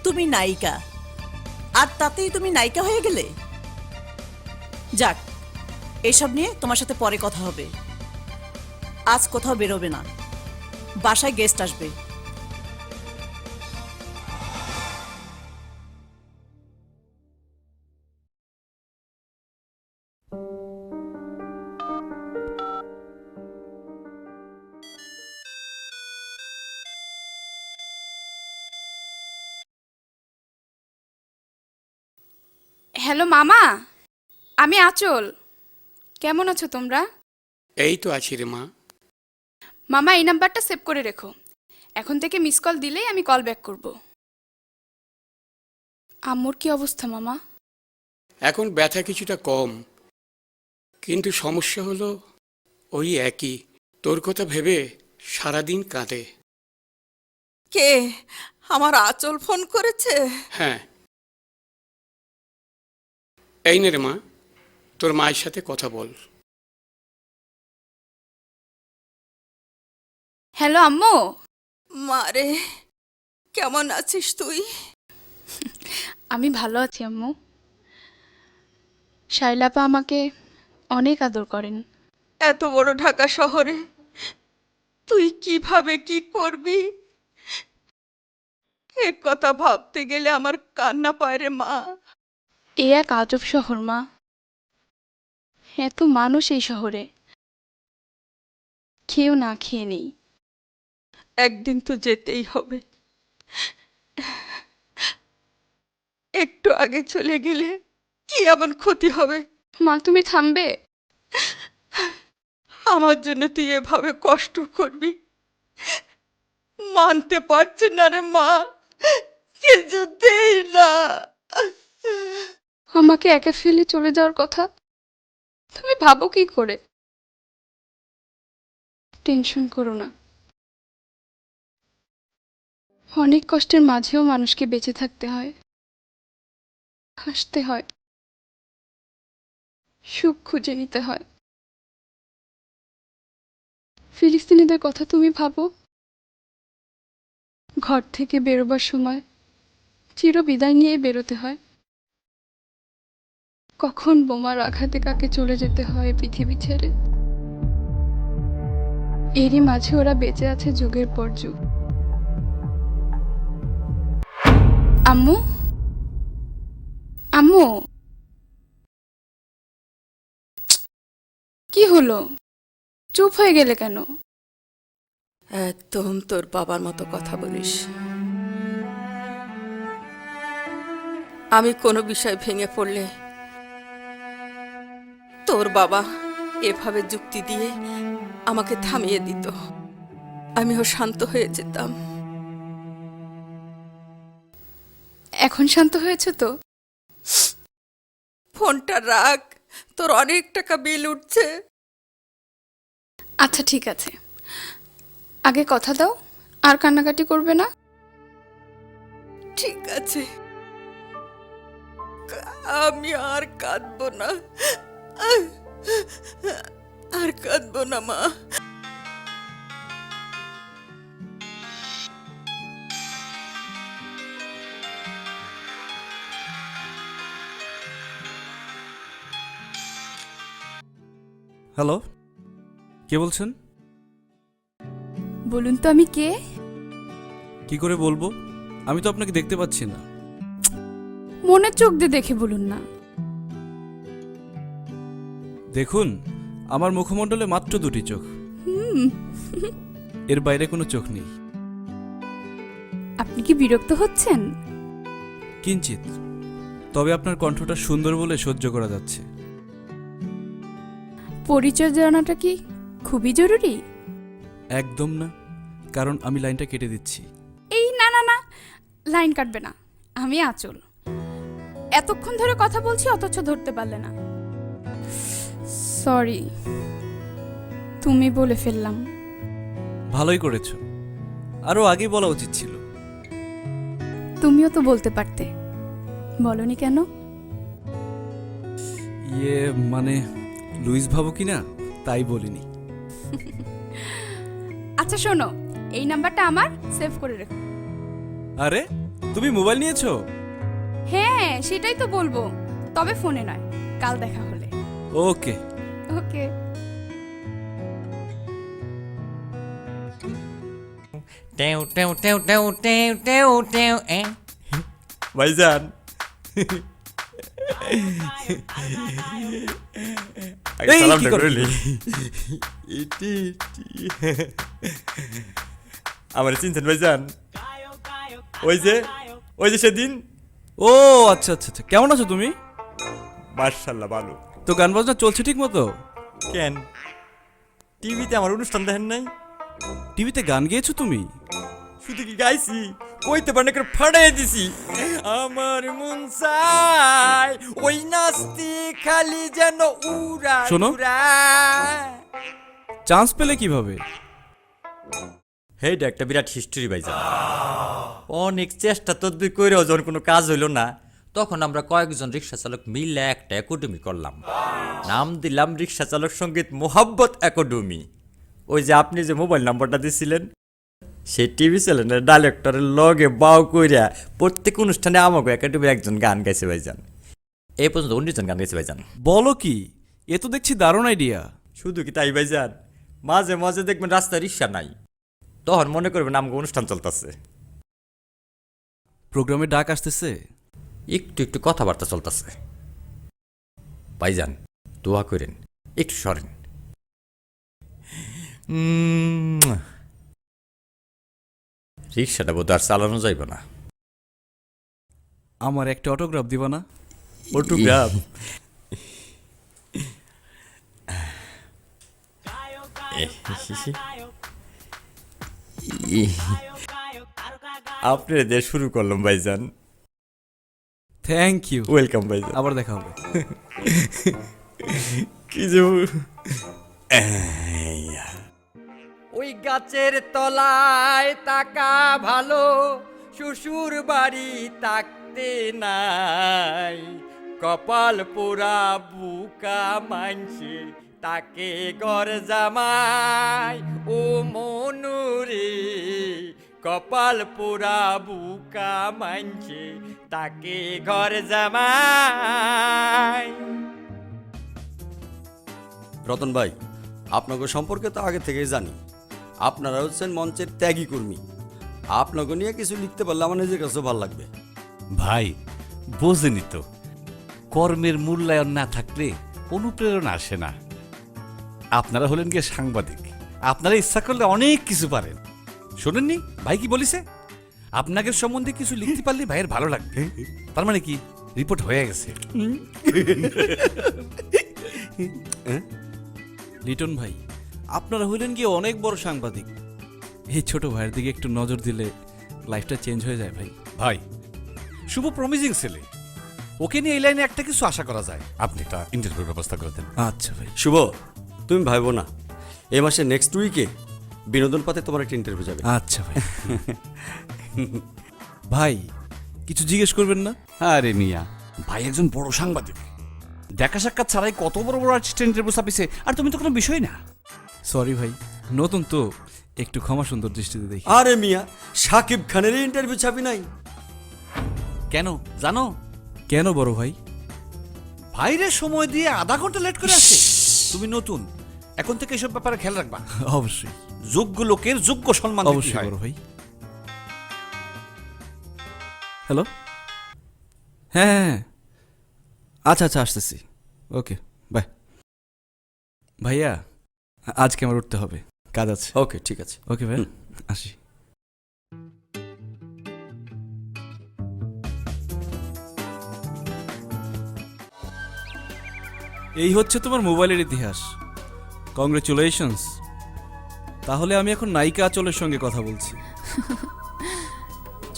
তুমি নায়িকা, আর তাতেই তুমি নায়িকা হয়ে গেলে? যাক, এসব নিয়ে তোমার সাথে পরে কথা হবে। আজ কোথাও বেরোবে না, বাসায় গেস্ট আসবে। হ্যালো মামা, আমি আঁচল। কেমন আছো তোমরা? এই তো আছি রে মা। মামা, এই নাম্বারটা সেভ করে রেখো, এখন থেকে মিস কল দিলেই আমি কল ব্যাক করব। আম্মুর কি অবস্থা মামা? এখন ব্যথা কিছুটা কম, কিন্তু সমস্যা হলো ওই একই, তোর কথা ভেবে সারাদিন কাঁদে। কে? আমার আঁচল ফোন করেছে? হ্যাঁ, এই নে রে মা, তোর মায়ের সাথে কথা বল। হ্যালো আম্মু। মারে, কেমন আছিস তুই? আমি ভালো আছি আম্মু। শাইলাপা আমাকে অনেক আদর করেন। এত বড় ঢাকা শহরে তুই কিভাবে কি করবি, এ কথা ভাবতে গেলে আমার কান্না পায় রে মা। এ এক আজব শহর মা, এত মানুষ এই শহরে, খেয়েও না খেয়ে নেই। একদিন তো যেতেই হবে, একটু আগে চলে গেলে কি এমন ক্ষতি হবে? মা তুমি থামবে? আমার জন্য তুই এভাবে কষ্ট করবি মানতে পারছি না রে মা, কিছুতেই না। আমাকে একা ফেলে চলে যাওয়ার কথা তুমি ভাবো কি করে? টেনশন করো না, অনেক কষ্টের মাঝেও মানুষকে বেঁচে থাকতে হয়, হাসতে হয়। সুখ খুঁজে নিতে হয়। ফিলিস্তিনিদের কথা তুমি ভাবো, ঘর থেকে বেরোবার সময় চির বিদায় নিয়ে বেরোতে হয়। কখন বোমার আঘাতে কাকে চলে যেতে হয় পৃথিবী ছেড়ে। এরই মাঝে ওরা বেঁচে আছে যুগের পর যুগ। আম্মু, আম্মু, কি হলো? চুপ হয়ে গেলে কেন? একদম তোর বাবার মতো কথা বলিস। আমি কোনো বিষয় ভেঙে পড়লে তোর বাবা এভাবে যুক্তি দিয়ে আমাকে থামিয়ে দিত, আমিও শান্ত হয়ে যেতাম। এখন শান্ত হয়েছে তো? ফোনটা রাখ, তোর অনেক টাকা বিল উঠছে। আচ্ছা ঠিক আছে, আগে কথা দাও আর কান্নাকাটি করবে না। ঠিক আছে, আমি আর কাঁদবো না, আর কাঁদবো না মা। হ্যালো, কে বলছেন? বলুন তো আমি কে? কি করে বলবো? আমি তো আপনাকে দেখতে পাচ্ছি না। মনের চোখ দিয়ে দেখে বলুন না। দেখুন, আমার মুখমণ্ডলে মাত্র 2টি চোখ, এর বাইরে কোনো চোখ নেই। আপনি কি বিরক্ত হচ্ছেন? কিঞ্চিত, তবে আপনার কণ্ঠটা সুন্দর বলে সহ্য করা যাচ্ছে। পরিচয় জানাটা কি খুবই জরুরি? একদম না, কারণ আমি লাইনটা কেটে দিচ্ছি। এই না না না, লাইন কাটবে না। আমি আঁচল। এতক্ষণ ধরে কথা বলছি অথচ ধরতে পারলে না। সরি, তুমি বলে ফেললাম। ভালোই করেছো, আরো আগেই বলা উচিত ছিল। তুমিও তো বলতে পারতে, বলনি কেন? ইয়ে মানে লুইস ভাবো কি না, তাই বলিনি। আচ্ছা শোনো, এই নাম্বারটা আমার, সেভ করে রেখো। আরে তুমি মোবাইল নিয়েছো? হ্যাঁ সেটাই তো বলবো, তবে ফোনে নয়, কাল দেখা হলে। ওকে ওকে। টেউ টেউ টেউ টেউ টেউ টেউ টেউ ভাইজান, এই, কি করলি? আমার চিনছেন ভাইজান? ওই যে সেদিন। ও আচ্ছা আচ্ছা আচ্ছা, কেমন আছো তুমি? মার্শাল্লাহ ভালো। তো গান বাজনা চলছে ঠিক মতো? কেন টিভিতে আমার অনুষ্ঠান দেখেন নাই? টিভিতে গান গেয়েছো তুমি? শুধু কি গাইছি, কইতে পারে না, ফাটাই দিছি। আমার মন চায় ওই নাস্তি খালি যেন উড়া শোনো। উড়া। চান্স পেলে কিভাবে? হেইটা একটা বিরাট হিস্টরি ভাইজান। অনেক চেষ্টা তদবির কইরেও যখন কোনো কাজ হইল না, তখন আমরা কয়েকজন রিক্সা চালক মিলে একটা একাডেমি করলাম। নাম দিলাম রিক্সা চালক সঙ্গীত মোহাব্বত একাডেমি। ওই যে আপনি যে মোবাইল নাম্বারটা দিছিলেন, সেই টিভি চ্যানেলের ডাইরেক্টরের লগে বাউ কইরা প্রত্যেক অনুষ্ঠানে আমাকে একাডেমির একজন গান গাইছে ভাইজান। এই পর্যন্ত 19 জন গান গাইছে ভাইজান। বলো কি, এ তো দেখছি দারুণ আইডিয়া। শুধু কি তাই ভাইজান, মাঝে মাঝে দেখবেন রাস্তায় রিক্সা নাই, তখন মনে করবেন আমাকে অনুষ্ঠান চলতেছে। প্রোগ্রামে ডাক আসতেছে, একটু একটু কথাবার্তা চলতেছে। ভাইজান দোয়া করেন, একটু সরেন। রিক্সাটা বোধ আর চালানো যাইব না। আমার একটা অটোগ্রাফ দিবা না? অটোগ্রাফ? আপনার দিয়ে শুরু করলাম ভাইজান। Thank you. ওয়েলকাম ভাইজান, আবার দেখা হবে। কি যে ওই গাছের তলায় তাকা ভালো, শ্বশুর বাড়ি তাকতে নাই। কপাল পোড়া বুকা মানছে তাকে ঘর জামাই ও মনুরে কপাল পোড়া বুকা মানছে তাকে ঘর জামাই। রতন ভাই, আপনাকে সম্পর্কে তো আগে থেকেই জানি, আপনারা হচ্ছেন মঞ্চের ত্যাগী কর্মী। আপনাকে নিয়ে কিছু লিখতে পারলে আমার নিজের কাছেও ভালো লাগবে। ভাই বোঝেনি তো, কর্মের মূল্যায়ন না থাকলে অনুপ্রেরণা আসে না। আপনারা হলেন গিয়ে সাংবাদিক, আপনারা ইচ্ছা করলে অনেক কিছু পারেন। শোনেননি ভাই কি বলিছে? আপনাদের সম্বন্ধে কিছু লিখতে পারলে ভাইয়ের ভালো লাগবে। তার মানে কি রিপোর্ট হয়ে গেছে? লিটন ভাই, আপনারা হইলেন গিয়ে অনেক বড় সাংবাদিক। এই ছোট ভাইয়ের দিকে একটু নজর দিলে লাইফটা চেঞ্জ হয়ে যায় ভাই। ভাই শুভ প্রমিজিং ছেলে, ওকে নিয়ে এই লাইনে একটা কিছু আশা করা যায়। আপনি একটা ইন্টারভিউর ব্যবস্থা করে দেন। আচ্ছা ভাই। শুভ, তুমি ভাইবো না, এই মাসে নেক্সট উইকে বিনোদন পাতে তোমার একটা ইন্টারভিউ যাবে। আচ্ছা ভাই। ভাই কিছু জিজ্ঞেস করবেন না? আরে মিয়া, ভাই একজন বড় সাংবাদিক, দেখা সাক্ষাৎ ছাড়াই কত বড় বড় আর্টিস্ট ইন্টারভিউ ছাপিছে, আর তুমি তো কোনো বিষয় না। সরি ভাই, নতুন তো, একটু ক্ষমা সুন্দর দৃষ্টিতে দেখি। আরে মিয়া, সাকিব খানের ইন্টারভিউ ছাপি নাই কেন জানো? কেন বড় ভাই? ভাইরে সময় দিয়ে আধা ঘন্টা লেট করে আসে। তুমি নতুন, এখন থেকে এসব ব্যাপারে খেয়াল রাখবা। অবশ্যই যোগ্য লোকের যোগ্য সম্মান দিতে অবশ্যই হয়। বড় ভাই। হ্যালো, হ্যাঁ হ্যাঁ, আচ্ছা আচ্ছা আসতেছি। Okay bye. ভাইয়া আজকে আমার উঠতে হবে, কাজ আছে। ওকে ঠিক আছে। ওকে ভাই, আসি। এই হচ্ছে তোমার মোবাইলের ইতিহাস। কংগ্রেচুলেশনস। তাহলে আমি এখন নায়িকা আঁচলের সঙ্গে কথা বলছি।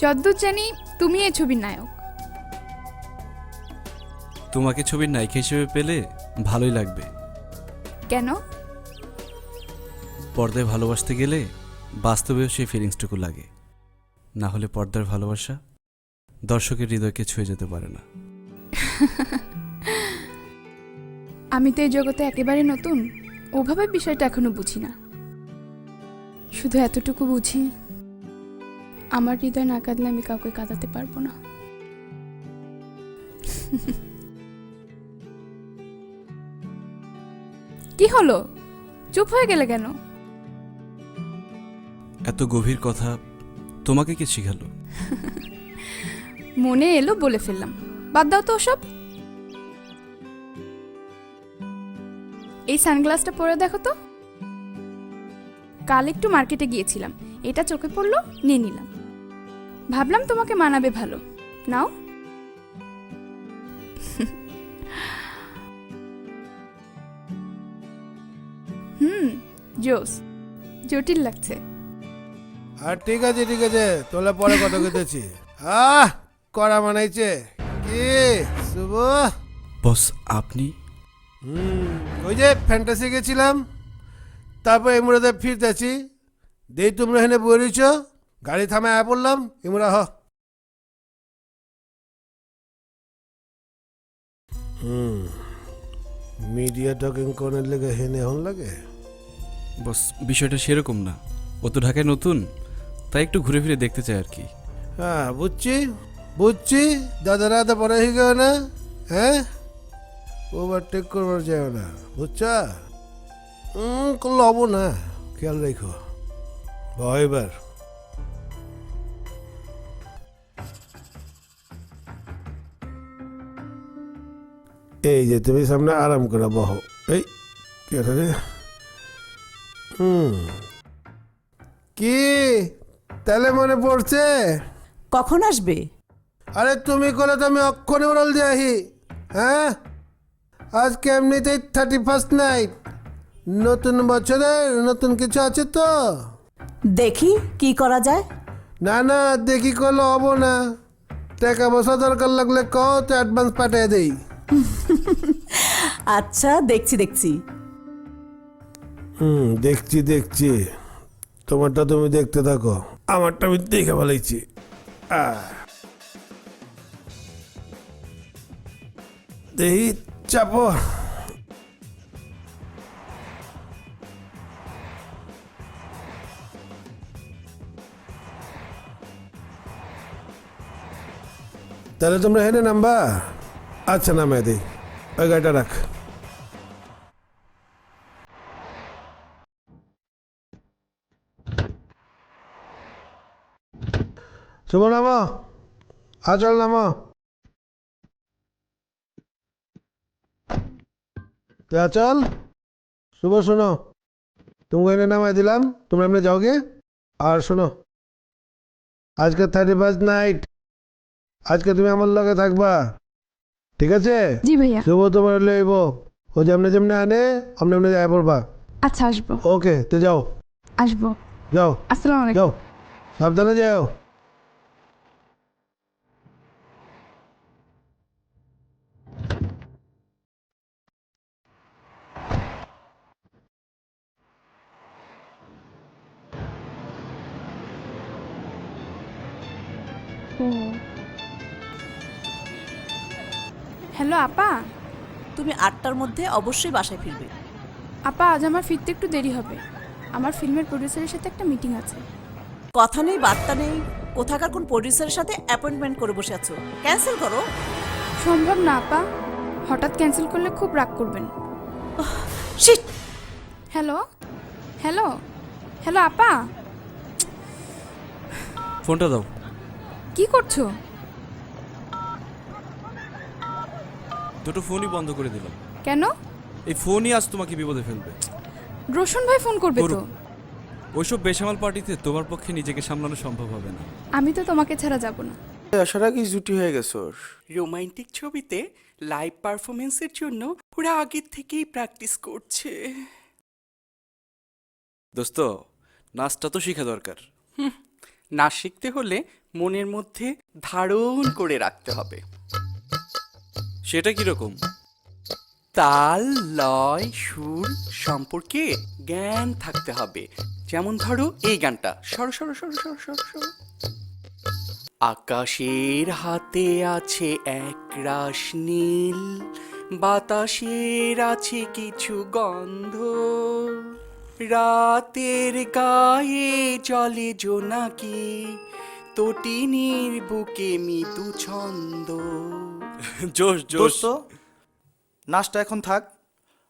যদ্দূর জানি তুমি এই ছবির নায়ক। তোমাকে ছবির নায়িকা হিসেবে পেলে ভালোই লাগবে। কেন? পর্দায় ভালোবাসতে গেলে বাস্তবেও সেই ফিলিংসটুকু লাগে, না হলে পর্দার ভালোবাসা দর্শকের হৃদয়কে ছুঁয়ে যেতে পারে না। আমি তো এই জগতে একেবারে নতুন, ওভাবে বিষয়টা এখনো বুঝি না। শুধু এতটুকু বুঝি, আমার হৃদয় না কাঁদলে আমি কাউকে কাঁদাতে পারবো না। কি হলো, চুপ হয়ে গেলে কেন? এত গভীর কথা তোমাকে কে শিখালো? মনে এলো বলে ফেললাম, বাদ দাও তো ওসব। এই সানগ্লাসটা পরে দেখো তো। কাল একটু মার্কেটে গিয়েছিলাম, এটা চোখে পড়লো, নিয়ে নিলাম। ভাবলাম তোমাকে মানাবে ভালো, নাও। জোস, জটিল লাগছে। আর ঠিক আছে তোলা পরে কথা কইতেছি। করা মানাইছে কি শুভ? বস আপনি? ওই যে ফ্যান্টাসি গেছিলাম, তারপর এমরাতে ফিরতেছি, দেই তোমরা এখানে বলেছ, গাড়ি থামায় আয় পড়লাম, ইমরা হ। মিডিয়া টকিং করার লেগে হেনে হন লাগে। বস বিষয়টা সেরকম না, ও তো ঢাকায় নতুন, তাই একটু ঘুরে ফিরে দেখতে চাই আর কি। হ্যাঁ বুঝছি দাদা রাধা পরে হয়ে গেল না, হ্যাঁ ওভারটেক করবার যায় না, বুঝছা? লব না, খেয়াল রেখো। এবার এই যে তুমি সামনে আরাম করে বহো। এই কে রে? কি তাহলে মনে পড়ছে? কখন আসবে? আরে তুমি করে তো আমি অক্ষরে ওরাল দিয়ে। হ্যাঁ, আজকে এমনিতেই 31st নাইট, নতুন বছরে নতুন কিছু আছে তো। দেখি কি করা যায়। না দেখি করলে হবো না, টাকা পয়সা দরকার লাগলে কও তো অ্যাডভান্স পাঠিয়ে দেই। আচ্ছা দেখছি দেখছি তোমারটা তুমি দেখতে থাকো, আমারটা আমি দেখে ভালাইছি। দেহি চাপো। তাহলে তোমরা হেনে নামবা? আচ্ছা নামে দিই, ওই গাড়িটা রাখ। শুভ নামো, আচল নামো। আচল, শুভ শোনো, তুমি এনে নামাই দিলাম, তোমরা এমনি যাওগে। আর শোনো, আজকে 31st নাইট, আজকে তুমি আমার লগে থাকবা, ঠিক আছে? জি ভাইয়া। শুভ তোমার লইব, ও যেমনে যেমনে আনে অমনে এমনি যায় পড়বা। আচ্ছা আসবো। ওকে, তো যাও আসবো। যাও আসসালামু আলাইকুম। যাও, সাবধানে যাও। হ্যালো আপা। তুমি 8টার মধ্যে অবশ্যই বাসায় ফিরবে। আপা আজ আমার ফিরতে একটু দেরি হবে, আমার ফিল্মের প্রডিউসারের সাথে একটা মিটিং আছে। কথা নেই বার্তা নেই, কোথাকার কোন প্রডিউসারের সাথে অ্যাপয়েন্টমেন্ট করে বসে আছো, ক্যান্সেল করো। সম্ভব না আপা, হঠাৎ ক্যান্সেল করলে খুব রাগ করবেন। শিট। হ্যালো হ্যালো হ্যালো আপা, ফোনটা দাও। কি করছো? দুটো ফোনই বন্ধ করে দিলাম। কেন? এই ফোনই আজ তোমাকে বিপদে ফেলবে। রোশন ভাই ফোন করবে তো? করুক। ওইসব বেসামাল পার্টিতে তোমার পক্ষে নিজেকে সামলানো সম্ভব হবে না। আমি তো তোমাকে ছাড়া যাব না। আসার আগে জুটি হয়ে গেছে ওর। রোমান্টিক ছবিতে লাইভ পারফরমেন্সের জন্য ওরা আগে থেকেই প্র্যাকটিস করছে। দোস্ত, নাচটা তো শেখা দরকার। নাচ শিখতে হলে মনের মধ্যে ধারণ করে রাখতে হবে। সেটা কিরকম? তাল, লয়, সুর সম্পর্কে জ্ঞান থাকতে হবে। যেমন ধরো এই গানটা, সরো সরো সরো সরো সরো সরো। আকাশের হাতে আছে এক রাশ নীল, বাতাসের আছে কিছু গন্ধ, রাতের গায়ে জলে জোনাকি, তটিনীর বুকে মৃদু ছন্দ। জোশ জোশ। নাচটা এখন থাক,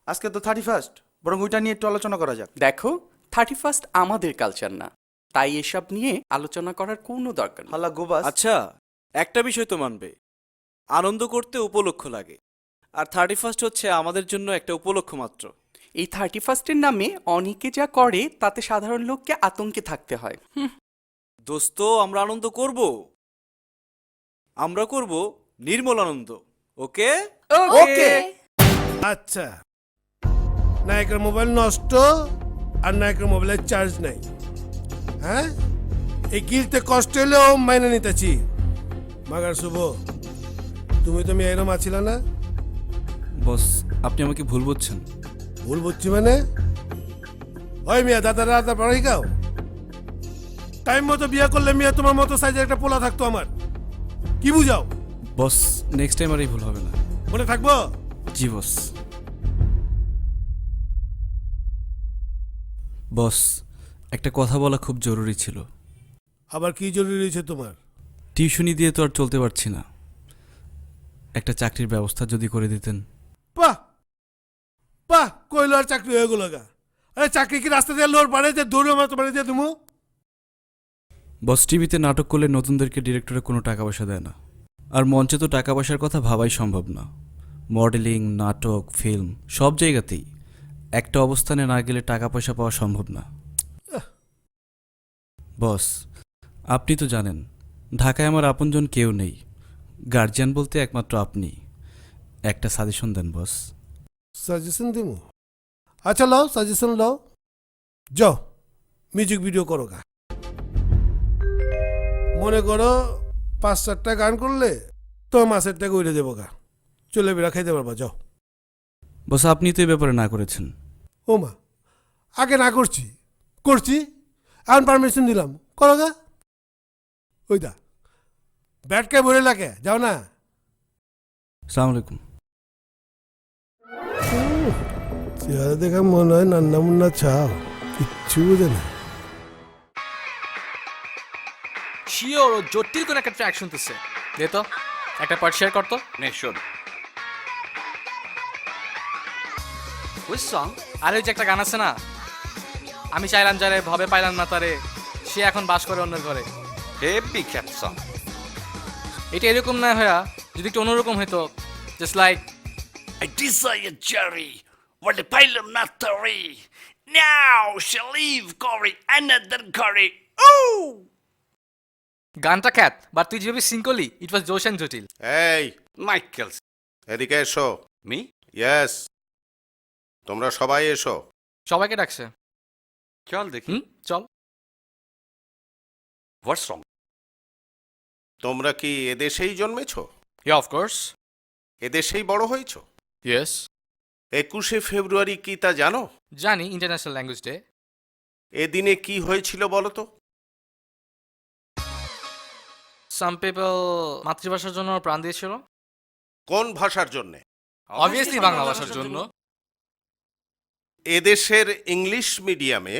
আজকে তো 31st, বরং ওইটা নিয়ে একটু আলোচনা করা যাক। দেখো, 31st আমাদের কালচার না, তাই এসব নিয়ে আলোচনা করার কোনো দরকার নেই। হালা গোবাস। আচ্ছা, একটা বিষয় তো মানবে, আনন্দ করতে উপলক্ষ লাগে, আর 31st হচ্ছে আমাদের জন্য একটা উপলক্ষ মাত্র। এই 31st-এর নামে অনেকে যা করে তাতে সাধারণ লোককে আতঙ্কে থাকতে হয়। দোস্ত, আমরা আনন্দ করব, আমরা করব নির্মল আনন্দ। ওকে ওকে। আচ্ছা, নায়কের মোবাইল নষ্ট আর নায়কের মোবাইলের চার্জ নাই, হ্যাঁ? এই গিলতে কষ্ট হলেও মাইনে নিতেছি। মাগার শুভ, তুমি তো মেয়ে এরম আছিল না? বস, আপনি আমাকে ভুল বুঝছেন। ভুল বুঝছি মানে? ওই মিয়া, দাদা দাদা পড়াই গাও। টাইম মতো বিয়ে করলে মিয়া তোমার মতো সাইজের একটা পোলা থাকতো আমার। কি বুঝাও? বস, নেক্সট টাইম আর এই ভুল হবে না। মনে থাকবো? জি বস। বস, একটা কথা বলা খুব জরুরি ছিল। আবার কি জরুরি রয়েছে তোমার? টিউশনি দিয়ে তো আর চলতে পারছি না, একটা চাকরির ব্যবস্থা যদি করে দিতেন। বাহ বাহ, কইলো আর চাকরি হয়ে গেল গা। আরে চাকরি কি রাস্তা দিয়ে লোর পারে যে দৌড়ে আমার তোমার দিয়ে তুমি? বস, টিভিতে নাটক করলে নতুনদেরকে ডিরেক্টরে কোনো টাকা পয়সা দেয় না, আর মঞ্চে তো টাকা পয়সার কথা ভাবাই সম্ভব না। মডেলিং, নাটক, ফিল্ম সব জায়গাতেই একটা অবস্থানে না গেলে টাকা পয়সা পাওয়া সম্ভব না। বস, আপনি তো জানেন ঢাকায় আমার আপনজন কেউ নেই, গার্জিয়ান বলতে একমাত্র আপনি। একটা সাজেশন দেন বস। সাজেশন দিব? আচ্ছা লাও, সাজেশন লাও। যাও মিউজিক ভিডিও করো গা। মনে করো 5-4টা গান করলে তো মাসের টাকা উঠে দেবো গা, চলে বেড়া খাইতে পারবা। যাও। বস, আপনি তো এই ব্যাপারে না করেছেন। ও মা, আগে না করছি, করছি এখন পারমিশন দিলাম, করো গা। ওই দা ব্যাটকে ভরে লাগে, যাও না। আসসালামু আলাইকুম। চেহারা দেখা মনে হয় নান্না মুন্না ছাও, কিচ্ছু বোঝে না। শিওর ও জটিল কোন একটা ট্র্যাক শুনতেছে। দে তো একটা পার্ট শেয়ার করতো। নে শোন। ওই সং, আরে ওই যে একটা গান আছে না, আমি চাইলাম যারে ভবে পাইলাম না তারে, সে এখন বাস করে অন্যের ঘরে। Heavy cap song. এটা এরকম না হয়া যদি একটু অন্যরকম হইতো, just like I desire Jerry, what the pilot not Terry. Now shall leave Cory another Cory. Oh! গানটা খ্যাত, বাট তুই যেভাবে সিং করলি ইট ওয়াজ জোশ অ্যান্ড জটিল। এই মাইকেল। এদিকে এসো। মি? ইয়েস, তোমরা সবাই এসো। সবাইকে ডাকছে। চল দেখি। চল। হোয়াটস রং? তোমরা কি এদেশেই জন্মেছো? ইয়া অফ কোর্স। এদেশেই বড় হয়েছো? ইয়েস। 21শে ফেব্রুয়ারি কি তা জানো? জানি, ইন্টারন্যাশনাল ল্যাঙ্গুয়েজ ডে। এদিনে কি হয়েছিল বলো তো? সাম পিপল মাতৃভাষার জন্য প্রাণ দিয়েছিল। কোন ভাষার জন্যে? অবভিয়াসলি বাংলা ভাষার জন্য। এদেশের ইংলিশ মিডিয়ামে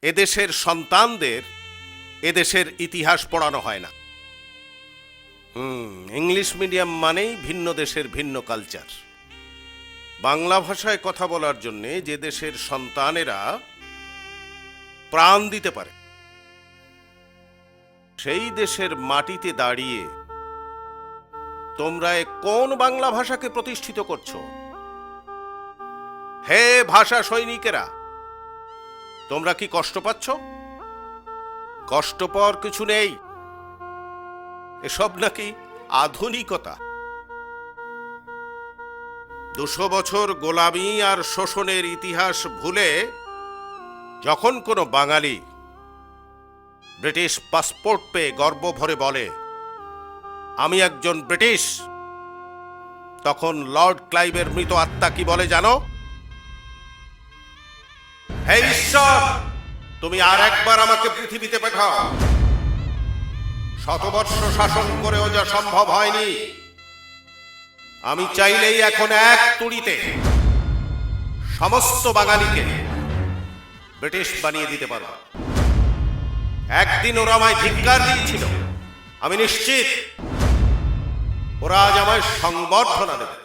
এদেশের সন্তানদের এদেশের ইতিহাস পড়ানো হয় না। ইংলিশ মিডিয়াম মানেই ভিন্ন দেশের ভিন্ন কালচার। বাংলা ভাষায় কথা বলার জন্যে যে দেশের সন্তানেরা প্রাণ দিতে পারে, সেই দেশের মাটিতে দাঁড়িয়ে তোমরা কোন বাংলা ভাষাকে প্রতিষ্ঠিত করছো? হে ভাষা সৈনিকেরা, তোমরা কি কষ্ট পাচ্ছ? কষ্ট পাওয়ার কিছু নেই। এসব নাকি আধুনিকতা। 200 বছর গোলামি আর শোষণের ইতিহাস ভুলে যখন কোনো বাঙালি ব্রিটিশ পাসপোর্ট পেয়ে গর্ব ভরে বলে আমি একজন ব্রিটিশ, তখন লর্ড ক্লাইভের মৃত আত্মা কি বলে জানো? হে ঈশ্বর, তুমি আর একবার আমাকে পৃথিবীতে পাঠাও। শতবর্ষ শাসন করেও যা সম্ভব হয়নি, আমি চাইলেই এখন এক তুড়িতে সমস্ত বাঙালিকে ব্রিটিশ বানিয়ে দিতে পারব। একদিন ওরা আমায় ধিক্কার দিয়েছিল, আমি নিশ্চিত ওরা আজ আমায় সংবর্ধনা দেবে।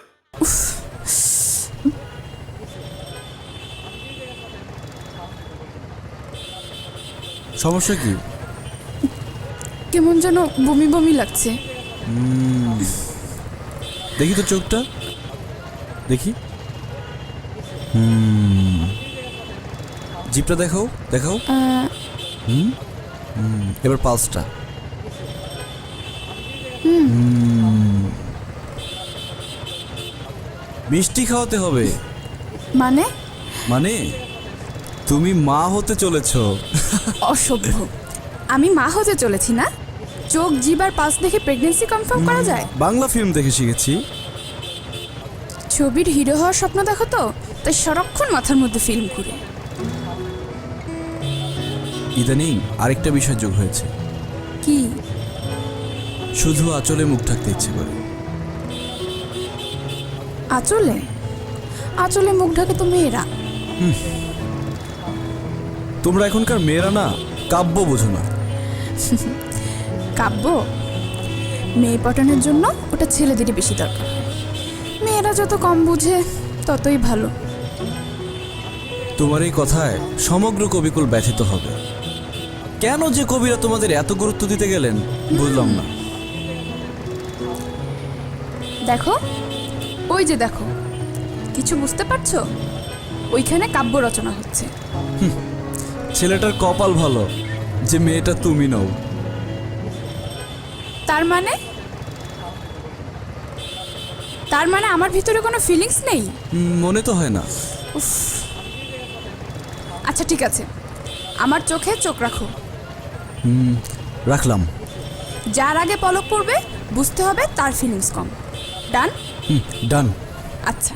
সমস্যা কি? কেমন যেন বমি বমি লাগছে। দেখি তো চোখটা, দেখি। জিপটা দেখাও, দেখাও। এবার পালসটা। মিষ্টি খাওয়াতে হবে। মানে? মানে তুমি মা হতে চলেছো। অসভ্য, আমি মা হতে চলেছি না? চোখ, জিভ আর পালস দেখে প্রেগন্যান্সি কনফার্ম করা যায়? বাংলা ফিল্ম দেখে শিখেছি। ছবির হিরো হওয়ার স্বপ্ন দেখো তো, তাই সারাক্ষণ মাথার মধ্যে ফিল্ম ঘুরে। ইদানিং আরেকটা বিষয় যোগ হয়েছে। কি? শুধু আঁচলে মুখ ঢাকতে ইচ্ছে করে। আঁচলে? আঁচলে মুখ ঢাকে তো মেয়েরা। তোমরা এখনকার মেয়েরা না কাব্য বোঝো না। কাব্য? মেয়ে পটানোর জন্য ওটা ছেলেদেরই বেশি দরকার। মেয়েরা যত কম বুঝে ততই ভালো। তোমার এই কথায় সমগ্র কবিকুল ব্যথিত হবে। কেন যে কবিরা তোমাদের এত গুরুত্ব দিতে গেলেন বুঝলাম না। দেখো, ওই যে দেখো, কিছু বুঝতে পারছো? ওইখানে কাব্য রচনা হচ্ছে। ছেলেটার কপাল ভালো যে মেয়েটা তুমি নও। তার মানে? তার মানে আমার ভিতরে কোনো ফিলিংস নেই? মনে তো হয় না। উফ। আচ্ছা ঠিক আছে, আমার চোখে চোখ রাখো। রাখলাম। যার আগে পলক পড়বে বুঝতে হবে তার ফিলিংস কম। ডান? ডান। আচ্ছা।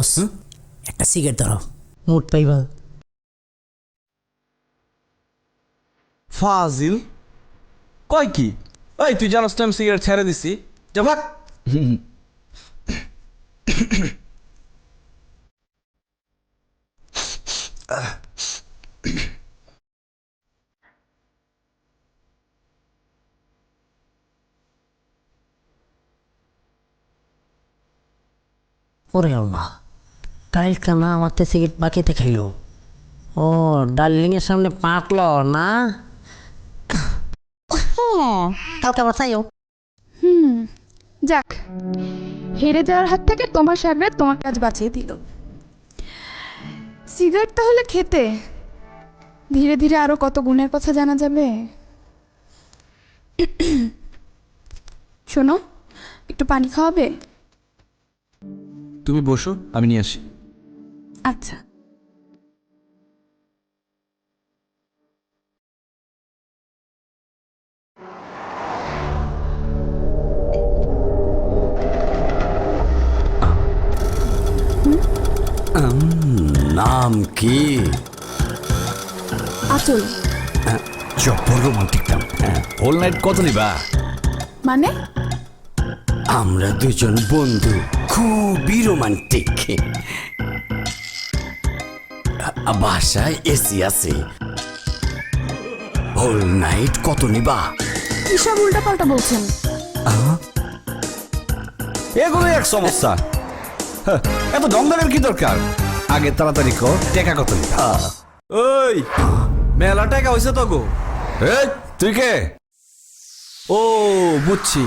বস একটা সিগারেট ধরো, মুড পাইবা। ফাজিল কয় কি? এই তুই জানোস তো আমি সিগারেট ছেড়ে দিছি, যা ভাগ। ওরে আল্লাহ, টাইল কানা আমার তো সিগারেট বাকিতে খাইলো। ও ডার্লিং এর সামনে পাকলো না, কালকে আবার চাইও। যাক, হেরে যাওয়ার হাত থেকে তোমার সাগরেদ তোমার কাজ বাঁচিয়ে দিল। সিগারেট তাহলে খেতে, ধীরে ধীরে আরো কত গুণের কথা জানা যাবে। শোনো, একটু পানি খাওয়াবে? তুমি বসো, আমি নিয়ে আসি। আচ্ছা। নাম কি? আচল। জব্বর রোমান্টিক নাম। হোল নাইট কত নিবা? মানে? আমরা দুজন বন্ধু, খুবই রোমান্টিক। বাসায় এসি আছে। হোল নাইট কত নিবা? কিসব উল্টা পাল্টা বলছেন? এগুলো এক সমস্যা। এত দমদামের কি দরকার? আগে তাড়াতাড়ি কর, টাকা কত নিবা? ওই মেলা টাকা হইছে তো গো। এই তুই কে? ও বুঝছি,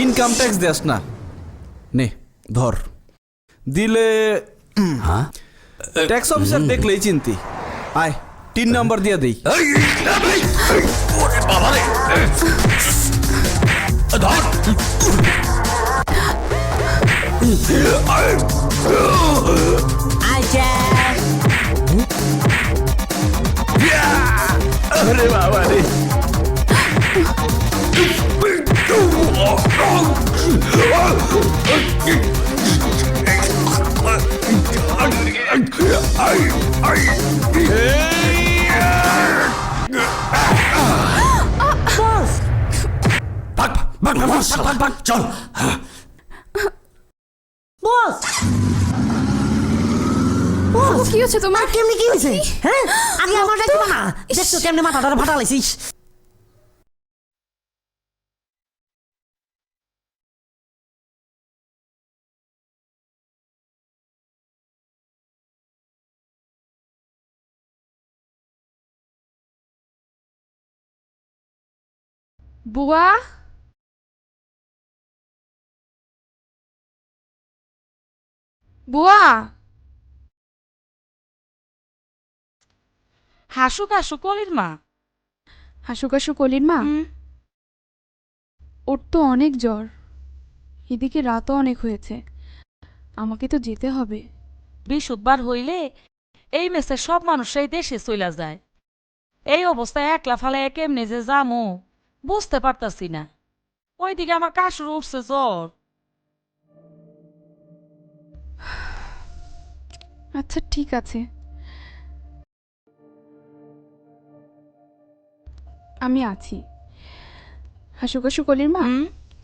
ইনকাম ট্যাক্স দেস না। নে ধর, দিলে ট্যাক্স অফিসার দেখলেই চিন্তি। আয় 3 নাম্বার দিয়ে দেই। আরে বাবা রে, চল। কি হচ্ছে তোমার? কেমনি কি হয়েছে? হ্যাঁ, আগে আমার ডাকবা না, দেখছো কেমনে মাথাটা ফাটা লাইছিস। বুয়া, বুয়া, হাসুক হাসুক কলির মা। হাসুকাসু কলির মা, ওর তো অনেক জ্বর, এদিকে রাতও অনেক হয়েছে, আমাকে তো যেতে হবে। বৃহস্পতিবার হইলে এই মেসের সব মানুষরাই দেশে চইলা যায়। এই অবস্থায় একলা ফালাইয়া কেমনে যে যামু বুঝতে পারতাছি না। ওইদিকে আমার কাশুর উঠছে জ্বর। আচ্ছা ঠিক আছে, আমি আছি। হাসুকাসু কলির মা,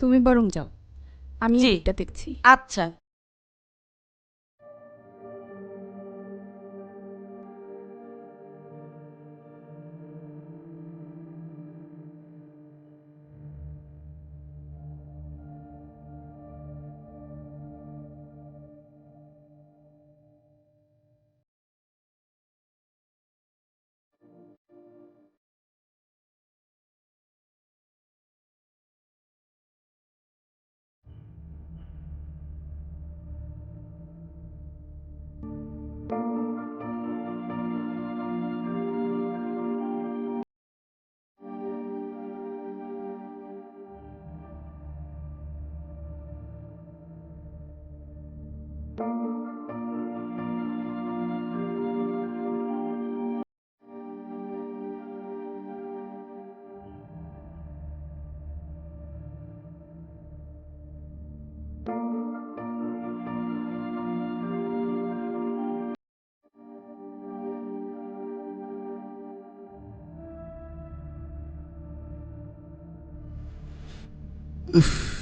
তুমি বরং যাও, আমি এটা দেখছি। আচ্ছা। উফ